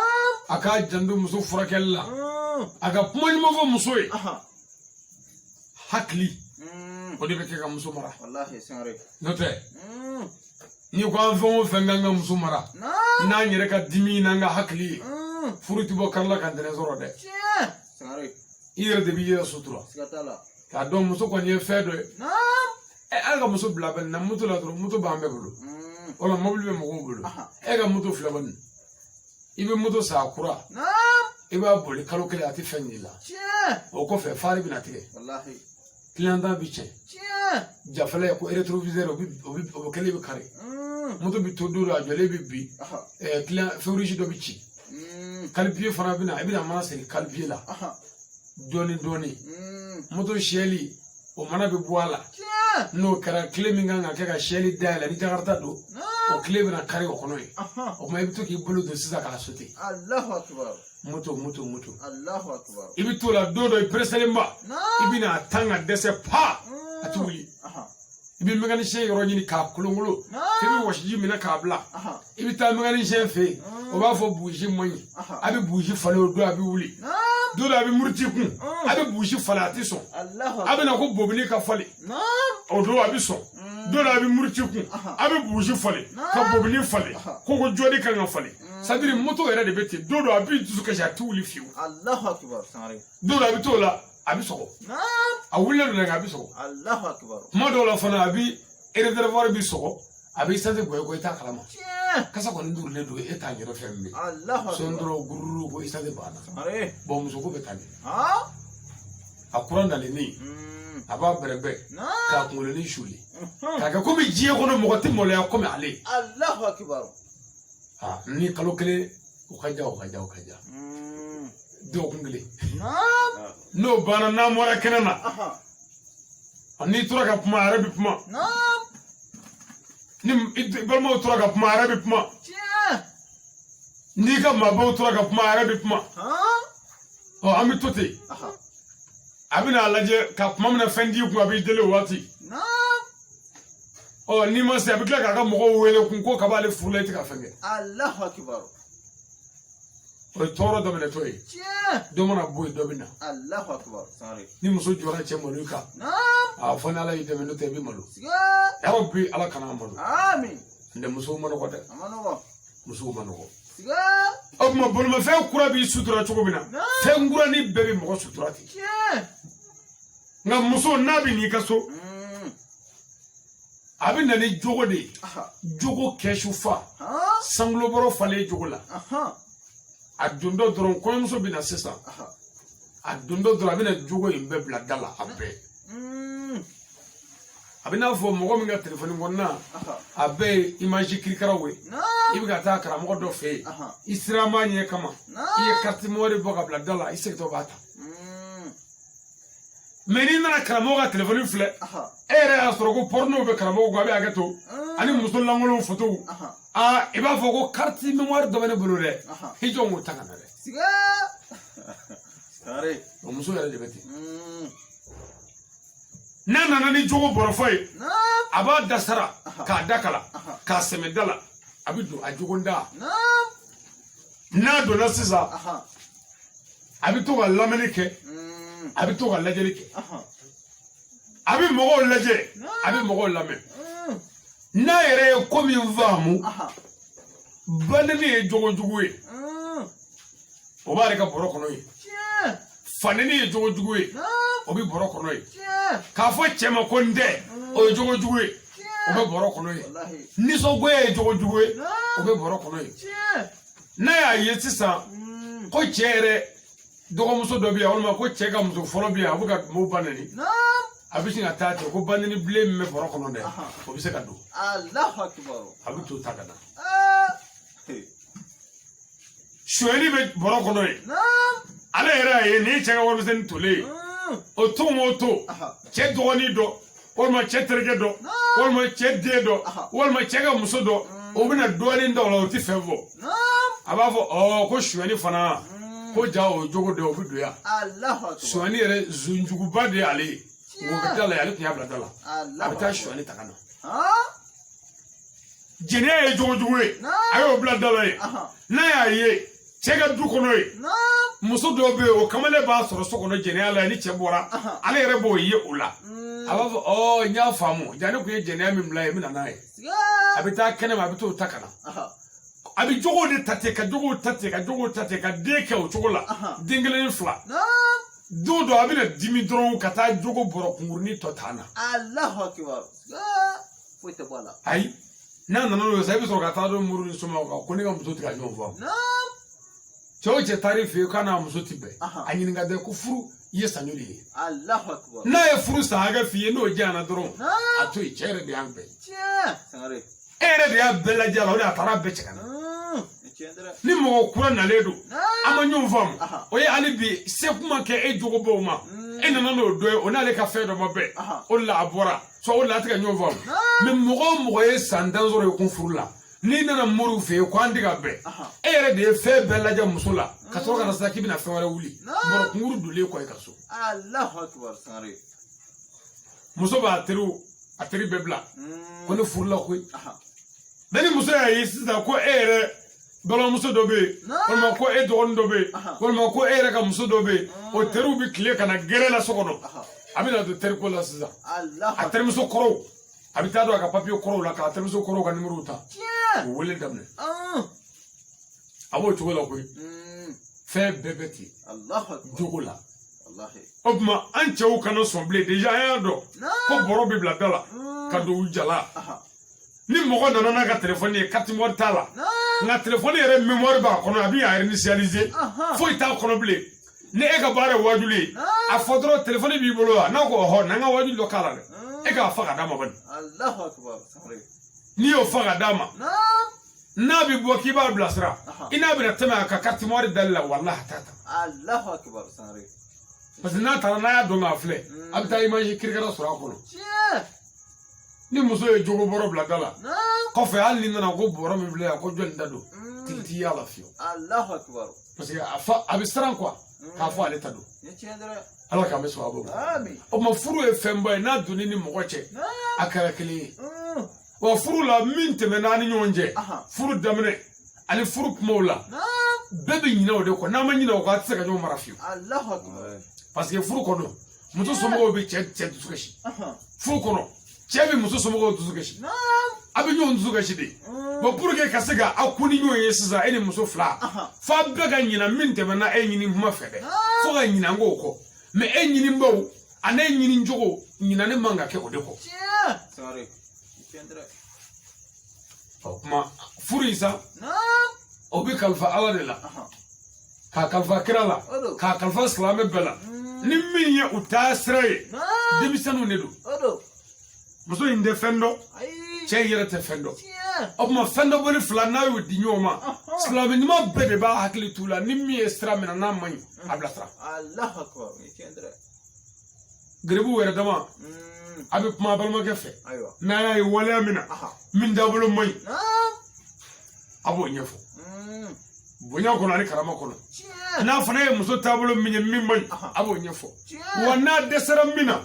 aka jando muso furakella aka kuma nyuma fo muso yi hakli o de be ke ka muso mara Wallahi. Sangare. note ni ko an fo fenganga muso mara Naam. na nyere ka dimi na nga hakli furuti bo karla kan dene zoro de Tia. Sangare. ire de bi yera sutura Sigatala. ka don muso ko ni fedo Naam. aga muso bla ben na muto la dro muto ba mbebulu wala mobile be mo bulu ega muto flaban ibe muto sa kura Naam. iba boli kalo kele ati fenila Tia. o ko fe fari bina tige Wallahi. client bi che Tia. jafale ko rétroviseur o kele be kare muto bi to dura jole bi client fewriji do bi ci kalbiye fana bina ibina mana seri kalbiye la doni muto sheli o mana be boala Tia. no kara clé mi nga ke ka sheli dala ni jakarta do o clé bina kare o kono o ma ibito ki bulu do sisa kala sote Allahu akbar. muto Allahu akbar. ibito la dodo i preselemba Naam. ibina tanga dese pa atuli ibi mécanicien yoro ñini ka kulungulu tibi washiji mina ka bla ibi ta mécanicien fe o ba fo bougie moy abi bougie falo do abi wuli do abi murti kun abi bougie falati so abi na ko bobni ka fali o do abi so do abi murti kun abi bougie fali ka bobni fali ko ko jodi kan nga fali sadiri moto era de beti do abi tusu ka jati wuli fiu Allahu akbar sangare do abi to la abi so a wulle do nga abi so Allahu akbar mo do la fana abi réservoir bi so abi sante goy ta kalama kasa ko ndur le do eta ngiro fembe Allahu akbar sondro gururu go isade bana sangare bo muso ko betani ha akura ndale ni aba berebe ka kumule ni shuli kaga ko mi jiye ko no mo ti mo le ko mi ale Allahu akbar ni kalo kele o kaja do kungle no bana na mora kenana ni tura ka puma arabi puma ni balmo tura ka puma arabi puma ni ka mabo tura ka puma arabi puma o ami tote abina alaje ka puma na fendi ku abi dele wati o ni ma se abikla ka mo wele kun ko ka bale furleti ka fenge Allahu akbar o toro do mena toy do mona boy do bina Allahu akbar sangare ni muso jora che monuka a fona la ite meno te bi malu ya rabbi ala kana malu amin nde muso mano ko de amano muso mano ko siga o ma bol ma fe kura bi sutura chugo bina fe ngura ni bebe mo sutura ti nga muso nabi ni kaso abin da ni jogo de jogo keshu fa sanglo boro fale jogo la adundo doron ko muso bina sesa adundo doron abina jogo imbe bla dala abbe abina fo mo mi ga telephone ngonna abbe image kirikara we ibiga ta kara mo do fe isra manye kama iye carte mori boga bla dala isekto bata meni na kara mo ga telephone fle ere asoro ko porno be kara mo go abi agato ani musulla ngolo photo iba fo ko carte mémoire do bene bulure hijo mo takana re siga sare o muso yare de beti nana ni jogo borofay aba dasara ka dakala ka semedala abidu ajugonda na do na sisa abitu ga lamelike abitu ga lajelike abi mogo laje abi mogo lame na yere ko mi vamu banene jogo juguwe o bare ka boro kono yi fanene jogo juguwe o bi boro kono yi ka fo chema ko nde o jogo juguwe o be boro kono yi ni so gwe jogo juguwe o be boro kono yi na ya yetisa ko chere dogo muso do biya wala ko chega muso folo biya abuka mo banani abisi atate ko banani blame me boro kono nde o bi se ka do Allahu akbar abitu takana shweli be boro kono yi ala era ye ni chega wala sen tole o to mo to che dogoni do wala che terge do wala che de do wala chega muso do o bina doni ndo la o ti fevo abafo o ko shweli fana ko jawo jogo de o bidu ya Allahu akbar shwani ere zunjugu bade ale wo betala ya le bla dala abita shwani takana jene e jogo juwe ayo bla dala ye na ya ye chega du kono ye muso do be o kamale ba soro so kono jene ala ni chebora ale ere bo ye ula abafo o nya famu jane ko ye jene mi mla ye mi na nae abita kene ma abito takana abi jogo de tate ka deke o jogo la dingele fla do abina dimi dron kata jogo boro kungurni totana Allahu akbar foite bola ai na no sabi so kata do muru suma ko ni ga muso tika nyonfa choche tarifi kana muso tibe anyini ga de ku furu yesanyuli Allahu akbar na e furu sa ga fiye no jana dron ato i chere de ambe sangare ere de abela jala o da tarabe chekana ni mo kura na ledo amanyo mfam oye ali bi se kuma ke e jogo bo ma ena na no do o na le ka fe do mabe o la abora so o la tika nyo mfam me mo e sandan zoro e kun furula ni na muru fe ko andiga be ere de fe bella ja musula ka to ka sa kibina fe wala wuli boro nguru dule ko e kaso Allahu akbar sangare muso b'a teri bɛɛ bila ko ne furula koyi bɛɛ ni muso y'a ye sisan ko e yɛrɛ balimamuso dɔ bɛ yen walima ko e dɔgɔnin dɔ bɛ yen walima ko e yɛrɛ ka muso dɔ bɛ yen o teriw bɛ tile ka na gɛrɛ la so kɔnɔ a bɛ na don teriko la sisan a terimuso kɔrɔw a bɛ taa don a ka papiye kɔrɔw la k'a terimuso kɔrɔw ka nimorow ta o wele daminɛ a b'o cogo la koyi fɛn bɛɛ bɛ ten jogo la o tuma an cɛw kana sɔn bilen deja an y'a dɔn ko bɔrɔ bɛ bila da la ka don u jala ni mɔgɔ nana n'a ka telefɔni ye carte mémoire t'a la nka telefɔni yɛrɛ mémoire b'a kɔnɔ a bɛ y'a initialiser foyi t'a kɔnɔ bilen ni e ka baara ye wajuli ye a fɔ dɔrɔn telefɔni b'i bolo wa n'a ko ɔhɔ n'an ka wajuli dɔ k'a la dɛ e k'a fa ka d'a ma bani n'i y'o fa ka d'a ma n'a bɛ bɔ k'i b'a bilasira i n'a bɛna tɛmɛ a ka carte mémoire dali la walahi a t'a ta parce que n'a taara n'a y'a dɔn k'a filɛ a bɛ taa image kirikara sɔrɔ a kɔnɔ ni muso ye jogo bɔrɔ bila da la kɔfɛ hali ni nana ko bɔrɔ min filɛ yan ko jɔnni da don tigi t'i y'a la fiyewu parce que a bɛ siran quoi k'a fɔ ale ta don ala k'an bɛ sababu ma o tuma furu ye fɛnba ye n'a donni ni mɔgɔ cɛ a kɛra kelen ye wa furu la min tɛmɛna an ni ɲɔgɔn cɛ furu daminɛ ani furu kumaw la bɛɛ bɛ ɲinɛ o de kɔ n'a ma ɲinɛ o kɔ a tɛ se ka ɲɔgɔn mara fiyewu parce que furu kɔnɔ muso somɔgɔw bɛ cɛ dusu kasi furu kɔnɔ cɛ bɛ muso somɔgɔw dusu kasi a bɛ ɲɔgɔn dusu kasi de bon pour que ka se ka aw kun ni ɲɔgɔn ye sisan e ni muso fila f'a bɛɛ ka ɲina min tɛmɛna e ɲini kuma fɛ dɛ fo ka ɲina n k'o kɔ mais e ɲinibaw ani e ɲini cogo ɲinani man ka kɛ o de kɔ o kuma furu in sa o bɛ kalifa ala de la k'a kalifa kira la k'a kalifa silamɛ bɛɛ la ni min ye u taa sira ye denmisɛnninw de don muso in tɛ fɛn dɔn cɛ in yɛrɛ tɛ fɛn dɔn o tuma fɛn dɔ bɔli fila n'a y'o di ɲɔgɔn ma silamɛ ɲuman bɛɛ de b'a hakili t'u la ni min ye sira minɛ n'a man ɲi a bilasira garibuw yɛrɛ dama a bɛ kuma a balimakɛ fɛ n'a y'a ye waleya min na min taabolo man ɲi a b'o ɲɛfɔ bonya kɔnɔ ani karama kɔnɔ n'a fana ye muso taabolo min ye min man ɲi a b'o ɲɛfɔ wa n'a dɛsɛra min na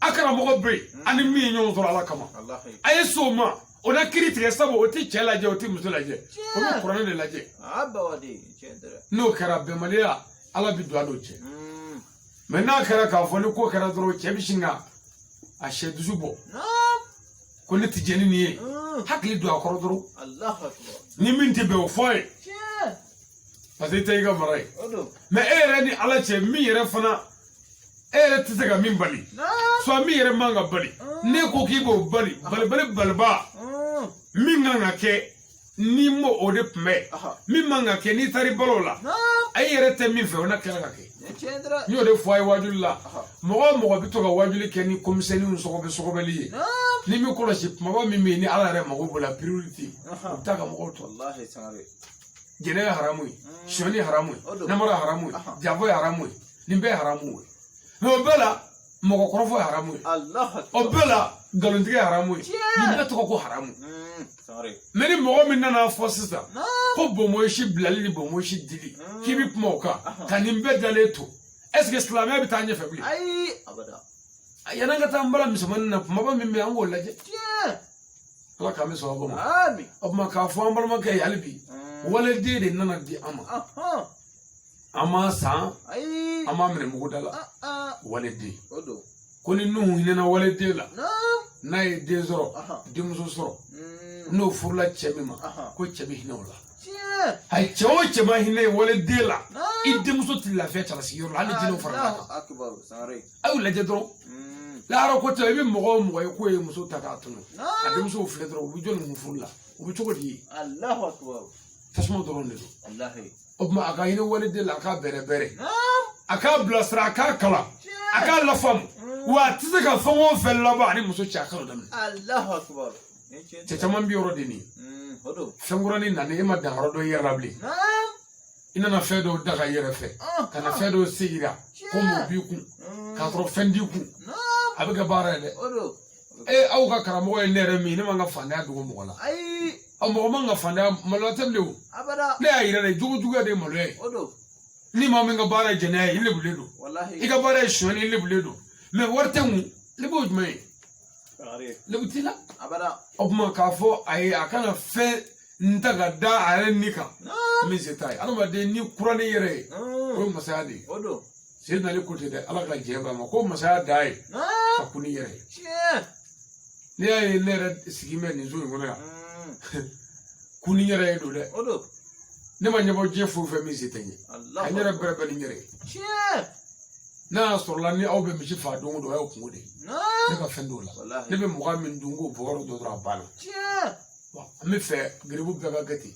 a karamɔgɔ bɛ yen ani min ye ɲɔgɔn sɔrɔ ala kama a ye so ma o na kiiri tigɛ sabu o tɛ cɛ lajɛ o tɛ muso lajɛ o bɛ kuranɛ de lajɛ n'o kɛra bɛnbaliya ala bɛ don a n'o cɛ mɛ n'a kɛra k'a fɔ ni ko kɛra dɔrɔn cɛ bɛ sin ka a sɛ dusu bɔ ko ne tɛ jɛ ni nin ye hakili don a kɔrɔ dɔrɔn ni min tɛ bɛn o fɔ a ye parce que i tɛ i ka mara ye mɛ e yɛrɛ ni ala cɛ min yɛrɛ fana e yɛrɛ tɛ se ka min bali soit min yɛrɛ man ka bali ne ko k'i b'o bali baliba min kan ka kɛ n'i m'o o de kunbɛ min man ka kɛ n'i taara i balo la a yɛrɛ tɛ min fɛ o na kɛra ka kɛ n y'o de fɔ a ye wajuli la mɔgɔ o mɔgɔ bɛ to ka wajuli kɛ ni komisɛnniw sɔgɔbɛli ye ni min kɔlɔsi kumaba min bɛ yen ni ala yɛrɛ mago b'o la priorité o bɛ taa ka mɔgɔw tɔ jɛnɛ ye haramu ye sɔni ye haramu ye namara ye haramu ye janfɔ ye haramu ye nin bɛɛ ye haramu ye mɛ o bɛɛ la mɔgɔkɔrɔfɔ ye haramu ye o bɛɛ la nkalontigɛ ye haramu ye nin bɛɛ tɔgɔ ko haramu mɛ ni mɔgɔ min nana fɔ sisan ko bɔnbɔnsi bilali ni bɔnbɔnsi dili k'i bɛ kuma o kan ka nin bɛɛ dalen to est ce que silamɛya bɛ taa ɲɛfɛ bilen yan'an ka taa n bala misɛnmanin na kumaba min bɛ yen an k'o lajɛ ala k'an bɛ sababu ma o tuma k'a fɔ an balimakɛ ye hali bi waliden de nana di an ma an m'a san an m'a minɛ muguda la waliden ko ni nuhu hinɛna waliden la n'a ye den sɔrɔ denmuso sɔrɔ n'o furula cɛ min ma ko cɛ bɛ hinɛ o la a ye cɛ o cɛ ma hinɛ waliden la i denmuso tɛ lafiya cɛlasigiyɔrɔ la hali jinɛw farala kan a y'u lajɛ dɔrɔn lahara ko tɛ i bɛ mɔgɔ o mɔgɔ ye k'o ye muso ta k'a tunu a denmusow filɛ dɔrɔn u bɛ jɔn ninnu furu la u bɛ cogo di ye tasuma dɔrɔn de don o tuma a ka hinɛ waliden la a k'a bɛrɛ bɛrɛ a k'a bilasira a k'a kalan a k'a lafaamu wa a tɛ se ka fɛn o fɛn laban ani muso cɛ a k'o daminɛ cɛ caman bɛ yɔrɔ de nin fɛn kuranin nani e ma dankɔrɔ dɔ i yɛrɛ la bilen i nana fɛn dɔw daga i yɛrɛ fɛ ka na fɛn dɔw se yira ko mɔ b'i kun k'a sɔrɔ fɛn t'i kun a bɛ kɛ baara ye dɛ aw ka karamɔgɔ ye ne yɛrɛ min ne man ka fantanya dogo mɔgɔ la mɔgɔ man ka fantanya maloya tɛ bilen o ne y'a yira dɛ jogojuguya de ye maloya ye ni maa min ka baara ye jɛnɛya ye i lebulen don i ka baara ye sonyani i lebulen don mɛ wari tɛ kun ne b'o jumɛn ye lebutila abada o kuma k'a fɔ a ye a kana fɛn n ta ka da a yɛrɛ ni kan min se t'a ye adamaden ni kuranɛ yɛrɛ ye o ye masaya de ye o don Seydina Ali ko ten dɛ ala ka jɛ b'a ma ko masaya da ye ka kun ni yɛrɛ ye n'i y'a ye ne yɛrɛ sigi bɛ nin so in kɔnɔ yan kun ni yɛrɛ ye don dɛ o don ne ma ɲɛbɔ diɲɛ foyi fɛn min se tɛ n ye a n yɛrɛ bɛrɛ bɛ ni n yɛrɛ ye n'a y'a sɔrɔla ni aw bɛ misi faa don o don a y'o kungo de ye ne ka fɛn t'o la ne bɛ mɔgɔ min dun k'o bɔgɔ dɔ dɔrɔn a banna an bɛ fɛ garibu bɛɛ ka kɛ ten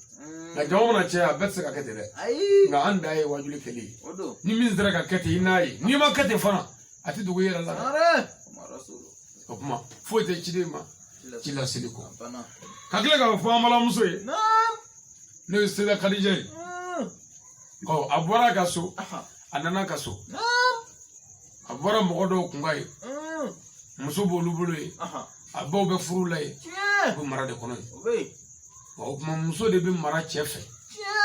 nka jama mana caya a bɛɛ tɛ se ka kɛ ten dɛ nka an da ye wajuli kɛlen ye ni min sera ka kɛ ten i n'a ye n'i ma kɛ ten fana a tɛ dogo i yɛrɛ la o kuma foyi tɛ ciden ma ci laseli kɔ ka tila k'a fɔ an balimamuso ye n'o ye Seyida Kadija ye ɔ a bɔra a ka so a nana a ka so a bɔra mɔgɔ dɔw kunba ye muso b'olu bolo ye a baw bɛ furu la ye u bɛ mara de kɔnɔ ye o kuma muso de bɛ mara cɛ fɛ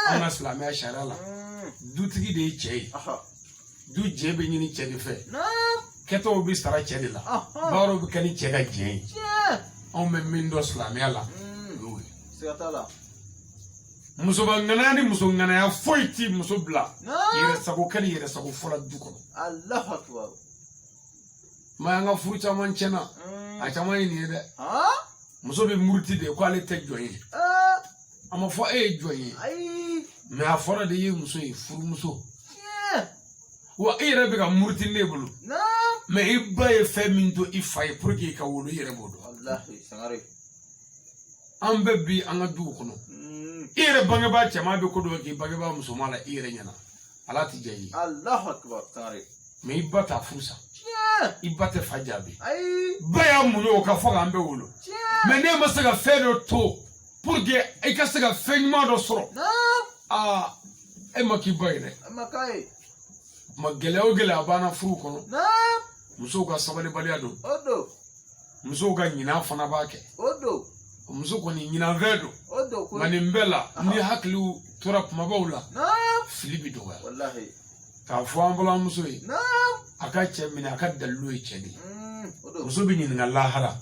an ka silamɛya sariya la dutigi de ye cɛ ye du jɛ bɛ ɲini cɛ de fɛ kɛtɔw bɛ sara cɛ de la baaraw bɛ kɛ ni cɛ ka jɛ ye anw bɛ min dɔn silamɛya la o y'o ye musoba ŋanaya ni muso ŋanaya foyi ti muso bila yɛrɛ sago kɛ ni yɛrɛ sago fɔla du kɔnɔ maa an ka furu caman tiɲɛna a caman ye nin ye dɛ muso bɛ muruti de ko ale tɛ jɔn ye a ma fɔ e ye jɔn ye mɛ a fɔra de ye muso ye furumuso wa e yɛrɛ bɛ ka muruti ne bolo mɛ i ba ye fɛn min to i fa ye pour que i ka wolo i yɛrɛ b'o dɔn an bɛ bi an ka duw kɔnɔ i yɛrɛ bangebaa cɛman bɛ ko dɔ k'i bangebaa musoman la i yɛrɛ ɲɛna ala tɛ diya i ye mɛ i ba t'a furu sa i ba tɛ fa jaabi ba y'a muɲu o ka fɔ k'an bɛ wolo mɛ n'e ma se ka fɛn dɔ to pour que i ka se ka fɛn ɲuman dɔ sɔrɔ e ma k'i ba ye dɛ ma gɛlɛya o gɛlɛya banna furu kɔnɔ musow ka sabalibaliya don musow ka ɲinan fana b'a kɛ muso kɔni ɲinanfɛn don nka nin bɛɛ la ni hakiliw tora kumabaw la fili bɛ dɔgɔya k'a fɔ an balimamuso ye a ka cɛ minɛ a ka dalilu ye cɛ de ye muso bɛ ɲininka lahara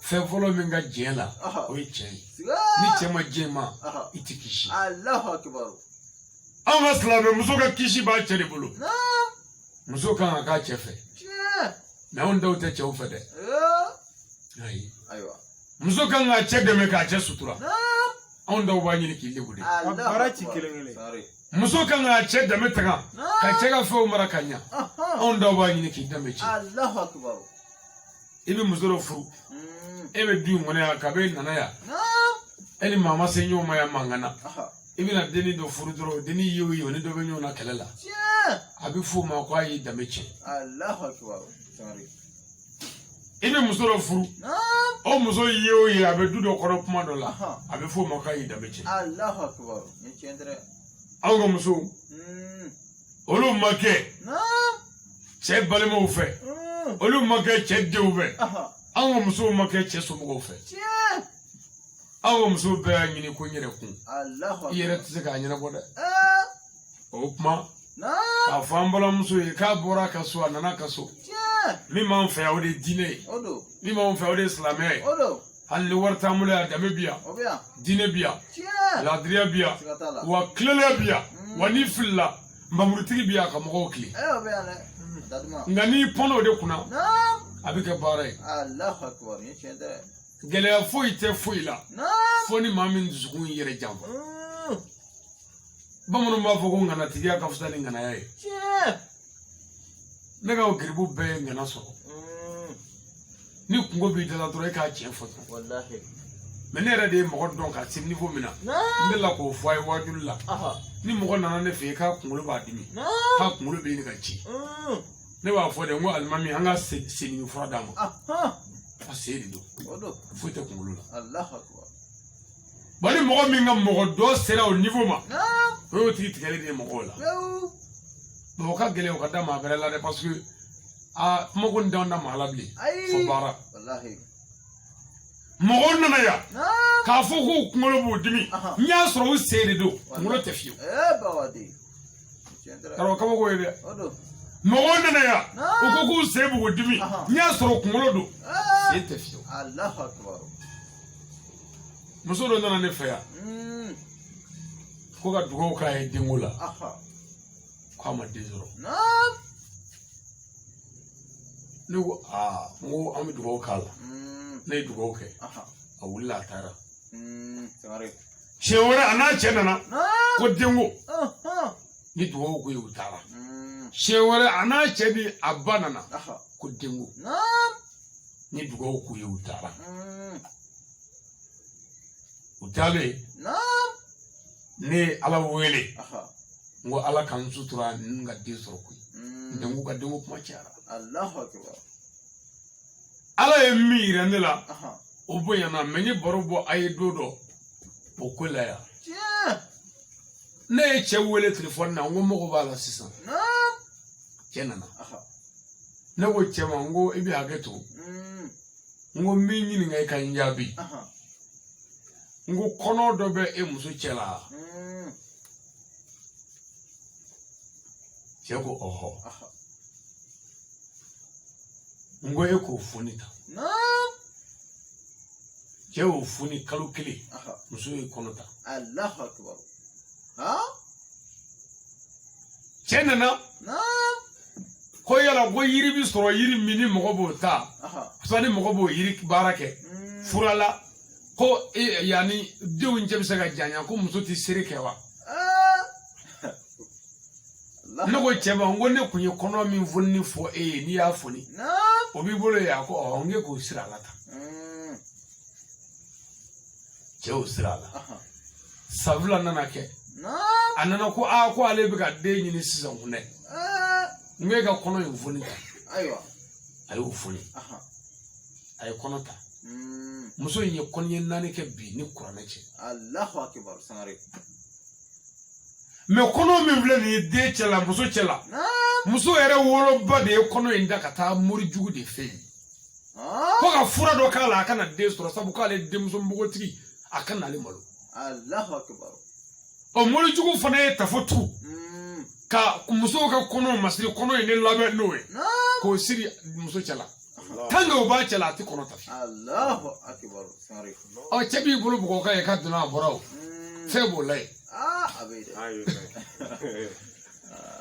fɛn fɔlɔ min ka diɲɛ la o ye cɛ ye ni cɛ ma diɲɛ ma i tɛ kisi anw ka silamɛ muso ka kisi b'a cɛ de bolo muso kan ka k'a cɛ fɛ mɛ anw daw tɛ cɛw fɛ dɛ ayi muso kan k'a cɛ dɛmɛ k'a cɛ sutura anw daw b'a ɲini k'i lebu de muso kan k'a cɛ dɛmɛ taga ka cɛ ka fɛnw mara ka ɲa anw daw b'a ɲini k'i dɛmɛ ci i bɛ muso dɔ furu e bɛ du in kɔnɔ yan kabi nana yan e ni maa ma se ɲɔgɔn ma yan mankan na i bɛna denni dɔ furu dɔrɔn denni ye o ye o ni dɔ bɛ ɲɔgɔn na kɛlɛ la a bɛ f'o ma ko a y'i danbe tiɲɛ i bɛ muso dɔ furu o muso ye o ye a bɛ du dɔ kɔnɔ kuma dɔ la a bɛ f'o ma k'a y'i danbe tiɲɛ anw ka musow olu ma kɛ cɛ balimaw fɛ olu ma kɛ cɛ denw fɛ anw ka musow ma kɛ cɛ somɔgɔw fɛ anw ka musow bɛɛ y'a ɲini ko n yɛrɛ kun i yɛrɛ tɛ se k'a ɲɛnabɔ dɛ o kuma k'a fɔ an balimamuso ye k'a bɔra a ka so a nana a ka so min b'an fɛ yan o de ye diinɛ ye min b'an fɛ o de ye silamɛya ye hali ni wari t'an bolo yan danbe bi yan diinɛ bi yan laadiriya bi yan wa tilennenya bi yan wa n'i filila nbamurutigi bi yan ka mɔgɔw tile nka n'i pɔnna o de kunna a bɛ kɛ baara ye gɛlɛya foyi tɛ foyi la fo ni maa min dusukun yɛrɛ janfa bamananw b'a fɔ ko ŋanatigiya ka fisa ni ŋanaya ye ne ka garibu bɛɛ ye ŋana sɔrɔ ni kungo b'i dala dɔrɔn e k'a tiɲɛ fɔ dɔrɔn mɛ ne yɛrɛ de ye mɔgɔ dɔn ka se niveau min na n bɛ la k'o fɔ a ye wajuli la ni mɔgɔ nana ne fɛ yen k'a kunkolo b'a dimi k'a kunkolo bɛ ɲini ka ci ne b'a fɔ de n ko alimami an ka senni fura d'a ma a sen de don foyi tɛ kunkolo la bari mɔgɔ min ka mɔgɔ dɔ sera o niveau ma o y'o tigi tigɛli de ye mɔgɔw la o ka gɛlɛn o ka da maa wɛrɛ la dɛ parce que kuma ko n t'anw da maa la bilen fo baara mɔgɔw nana yan k'a fɔ k'u kunkolo b'u dimi n y'a sɔrɔ u sen de don kunkolo tɛ fiyewu karamɔgɔ kabako ye dɛ mɔgɔw nana yan u ko k'u sen b'u dimi n y'a sɔrɔ kunkolo don sen tɛ fiyewu Allahu akbar. muso dɔ nana ne fɛ yan ko ka dugawu k'a ye denko la k'a ma den sɔrɔ ne ko n ko an bɛ dugawu k'a la ne ye dugawu kɛ a wulila a taara siɲɛ wɛrɛ a n'a cɛ nana ko denko ni dugawu ko ye u taara siɲɛ wɛrɛ a n'a cɛ ni a ba nana ko denko ni dugawu ko ye u taara u taalen ne ye Ala wele n ko Ala ka n sutura n ka den sɔrɔ koyi denko ka denko kuma cayara Ala ye min yira ne la o bonyana mɛ n ye baro bɔ a ye don dɔ o ko la yan ne ye cɛ wele telefɔni na n ko mago b'a la sisan cɛ nana ne ko cɛ ma n ko i bɛ hakɛ to n ko n b'i ɲininka i ka n jaabi n ko kɔnɔ dɔ bɛ e muso cɛ la cɛ ko ɔhɔ n ko e k'o foni ta cɛ y'o foni kalo kelen muso ye kɔnɔ ta cɛ nana ko yala ko yiri bi sɔrɔ yiri min ni mɔgɔ b'o ta fasa ni mɔgɔ b'o yiri baara kɛ furala ko yani denw cɛ bɛ se ka janya ko muso tɛ sere kɛ wa ne ko cɛ ma n ko ne kun ye kɔnɔ min foni fɔ e ye n'i y'a foni o b'i bolo ye a ko ɔhɔ n k'e k'o sira a la ta cɛ y'o sira a la sabula nana kɛ a nana ko ko ale bɛ ka den ɲini sisan kun dɛ n k'e ka kɔnɔ in foni ta a y'o foni a ye kɔnɔ ta muso in ye kɔɲɛ 4 kɛ bi ni kuranɛ cɛ mɛ kɔnɔ min filɛ nin ye den cɛ la muso cɛ la muso yɛrɛ woloba de ye kɔnɔ in da ka taa mori jugu de fɛ yen ko ka fura dɔ k'a la a kana den sɔrɔ sabu k'ale denmuso npogotigi a ka n'ale malo ɔ mori jugu fana ye tafo tu ka musow ka kɔnɔ masiri kɔnɔ in ne labɛn n'o ye k'o siri muso cɛ la tant que o b'a cɛ la a tɛ kɔnɔ ta ɔ cɛ b'i bolo bugɔ ka ye k'a donna a bɔra o fɛn b'o la ye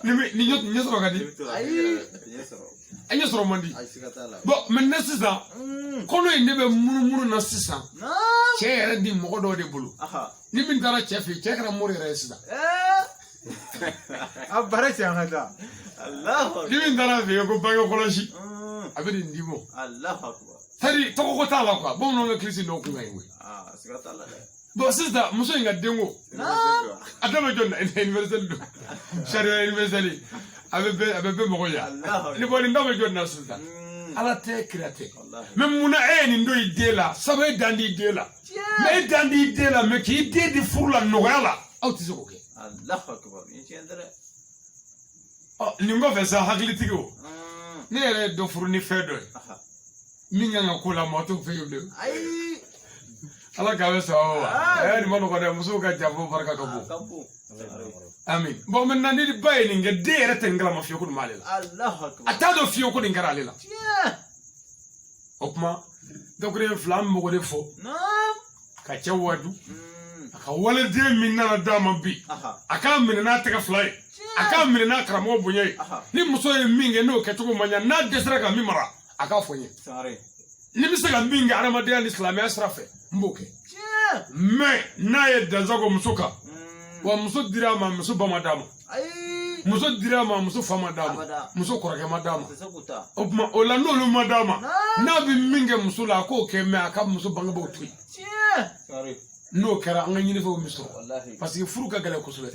ni ɲɛ sɔrɔ ka di a ɲɛ sɔrɔ man di bon maintenant sisan kɔnɔ in de bɛ munumunu na sisan cɛ yɛrɛ di mɔgɔ dɔw de bolo ni min taara cɛ fɛ yen cɛ kɛra mori yɛrɛ ye sisan a bara cɛ an ka taa ni min taara fɛ yen ko bange kɔlɔsi a bɛ nin d'i ma c'est-à-dire tɔgɔ ko t'a la quoi bamananw ka kilisi dɔw kun ka ɲi koyi bon sisan muso in ka denko a da bɛ jɔn na universel don sariya universel a bɛ bɛɛ mɔgɔ ɲɛ ni bɔ nin da bɛ jɔn na sisan Ala tɛ kira tɛ mɛ munna e ye nin don i den la sabu e dan t'i den la mɛ e dan t'i den la mɛ k'i den di furu la nɔgɔya la aw tɛ se k'o kɛ nin kɔfɛ sa hakilitigi o ne yɛrɛ ye dɔ furu ni fɛn dɔ ye min kan ka ko la maa t'o fɛ yen bilen Ala k'a bɛ sababu wa nin ma nɔgɔ dɛ musow ka janfo barika ka bon amin bon maintenant ni ba ye nin kɛ den yɛrɛ tɛ nin kalama fiyewu ko nin b'ale la a t'a dɔn fiyewu ko nin kɛra ale la o kuma dakuruɲɛ 2 an bɛ mɔgɔ de fɔ ka cɛ wadu a ka waliden min nana d'a ma bi a k'a minɛ n'a tɛgɛ 2 ye a k'a minɛ n'a karamɔgɔ bonya ye ni muso ye min kɛ n'o kɛcogo man ɲa n'a dɛsɛra ka min mara a k'a fɔ n ye ni bɛ se ka min kɛ adamadenya ni silamɛya sira fɛ n b'o kɛ mais n'a ye dansago muso kan wa muso dira a ma muso ba ma d'a ma muso dira a ma muso fa ma d'a ma muso kɔrɔkɛ ma d'a ma o tuma o la n'olu ma d'a ma n'a bɛ min kɛ muso la a k'o kɛ mais a ka muso bangebaaw to yen n'o kɛra an ka ɲinifɛnw bɛ sɔrɔ parce que furu ka gɛlɛn kosɛbɛ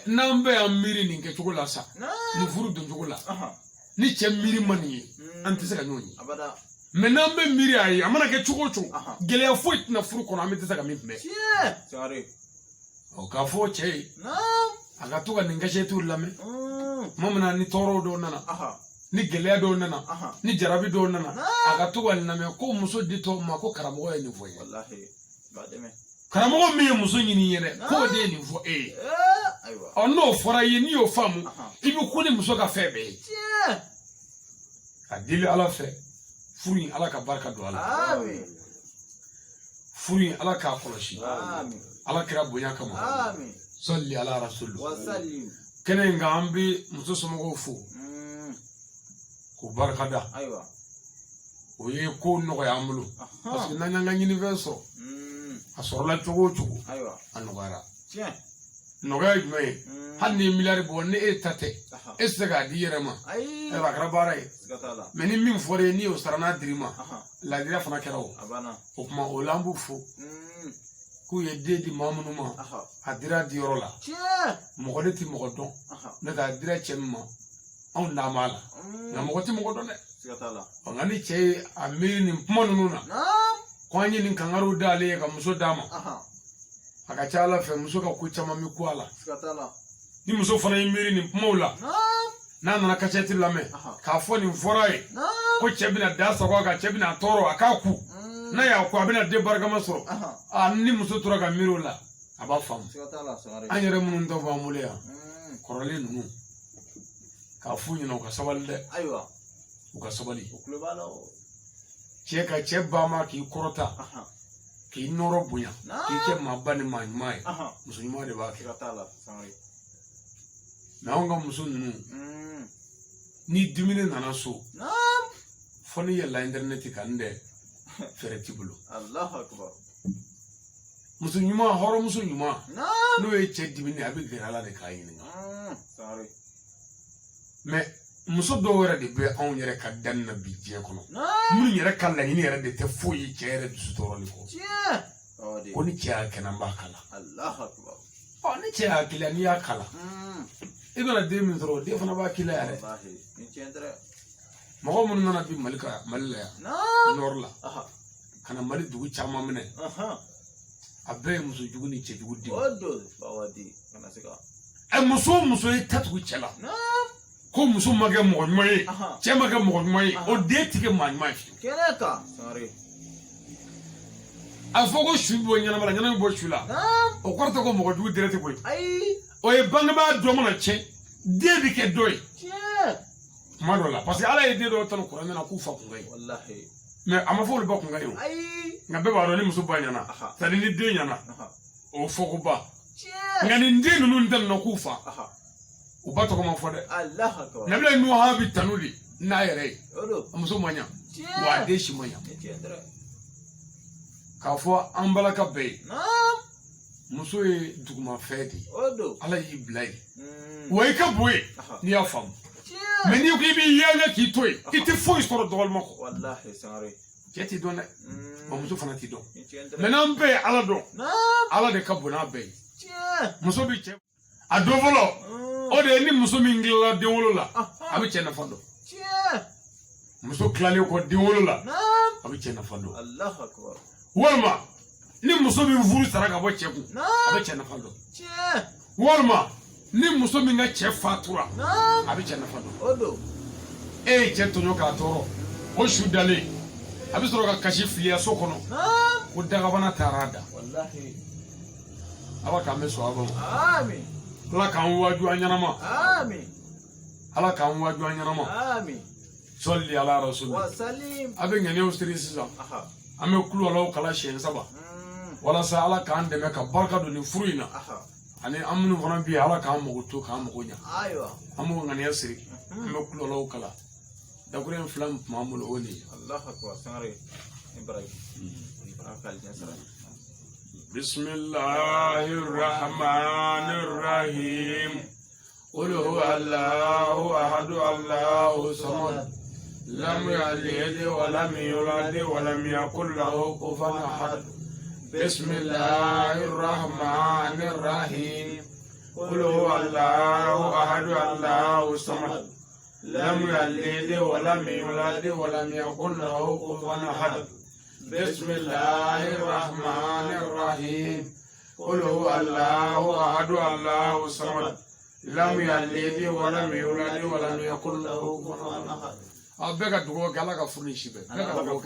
n'an bɛ yan miiri nin kɛcogo la sa nin furu doncogo la ni cɛ miiri ma nin ye an tɛ se ka ɲɔgɔn ye mais n'an bɛ miiri a ye a mana kɛ cogo o cogo gɛlɛya foyi tɛna furu kɔnɔ an bɛ tɛ se ka min kunbɛn ɔ k'a fɔ cɛ ye a ka to ka nin kɛsetu lamɛn tuma min na ni tɔɔrɔ dɔw nana ni gɛlɛya dɔw nana ni jarabi dɔw nana a ka to ka nin lamɛn ko muso di tɔ ma ko karamɔgɔ ye nin fɔ ye karamɔgɔ min ye muso ɲini ye dɛ k'o de ye nin fɔ e ye ɔ n'o fɔra i ye n'i y'o faamu i bɛ ko ni muso ka fɛn bɛɛ ye a deli Ala fɛ furu ala ka barka do ala amin furu ala ka koloshi amin ala kira bonya kama amin salli ala rasul wa sallim kene ngambi muso somo fu ko barka da aywa oye ko no ya amulu parce que nanya nga universo asorla chogo chogo aywa anogara tiens noga me hanni milari bonne etate esega diyerema ay e bakra baray gatala meni min fore ni o sarana dirima la dira fana kerawo abana o kuma o lambu fu ku ye dedi mamunuma adira diyorola tiens mogodeti mogodon ne da dira chemma on na mala na mogoti mogodon gatala ngani che amiri ni pmanununa kwanye ni kangaru dale ka muso dama akachala fe muso ka kuchama mikwala gatala ni muso fana yimiri ni pmola na na kacheti lame ka fo ni forai ko chebina dasa ko ka chebina toro akaku na ya ko abina de barga masoro ni muso tura ka mirola aba fam gatala sangare anyere munun to ba muleya korole nunu ka fu nyino ka sabalde aywa uka sabali ukulubalo cheka cheba ma ki korota ki noro bunya ki ke mabani mai musulma de ba ki gatala sangare na onga musulunu ni dimine nana so foni ya la internet kande fereti bulu Allahu akbar musulma horo musulma no e che dimine abi gerala de kayini sangare me muso do wera de be on yere ka danna bi je kono mun yere kala ni yere de te foyi chere du sutoro ni ko ko ni cha kana mbakala Allahu akbar ni cha kila ni akala ibana de min tro de fana ba kila yare wallahi ni chendra mago mun nana bi malika malaya norla kana mali dugu chama mene abe muso jugu ni che jugu di odo bawadi kana sika muso e tatu chela ko muso mage mo moye che mage mo moye o de tike man ma fi keneka sangare afogo shubo nyana mala nyana bo shula o korto ko mo jugu direte boy ay o e bangba do mo na che de bi ke doy madola parce que ala e de do tan ko na ku fa ko ngai wallahi mais ama fo le ba ko ngai ay ngabe ba do ni muso ba nyana tani ni de nyana o foko ba ngani ndi nunu ndel no ku fa o ba to ko ma fo de Allahu akbar nabla no ha bi tanuli na yere odo muso manya wa de shi manya ni chendra ka fo ambala ka be muso e duguma fedi odo ala yi blai way ka boy ni afam mais ni ko bi yanga ki toy ite fo istoro dol mako wallahi sangare jeti dona muso fana ti do ni chendra maintenant be ala do ala de ka bona be muso bi che adovolo o de ni muso mi ngila de wolola abi che na fando muso klale ko de wolola abi che na fando Allahu akbar walma ni muso mi vuru saraka bo che ku abi che na fando walma ni muso mi nga che fatura abi che na fando odo e che to nyoka toro o shudale abi soro ka kashi filia sokono o daga bana tarada wallahi aba ka me so aba amin ala kan waju anyama amin ala kan waju anyama amin solli ala rasul wa salim abe ngene o stress ame kulo law kala shen saba wala sa ala kan de me ka barka do ni furuina ani amnu fana bi ala kan mo to kan mo nya aywa amu ngane yasri ame kulo law kala da guren flam mamul oni Allahu akbar sangare ibrahim akal jasara بسم الله الرحمن الرحيم قل هو الله أحد الله الصمد لم يلد ولم يولد ولم يكن له كفوا أحد بسم الله الرحمن الرحيم قل هو الله أحد الله الصمد لم يلد ولم يولد ولم يكن له كفوا أحد بسم الله الرحمن الرحيم قل هو الله أحد الله الصمد لم يلد ولم يولد ولم يكن له كفوا أحد أبغى تقول كلا كفرني شبه بقى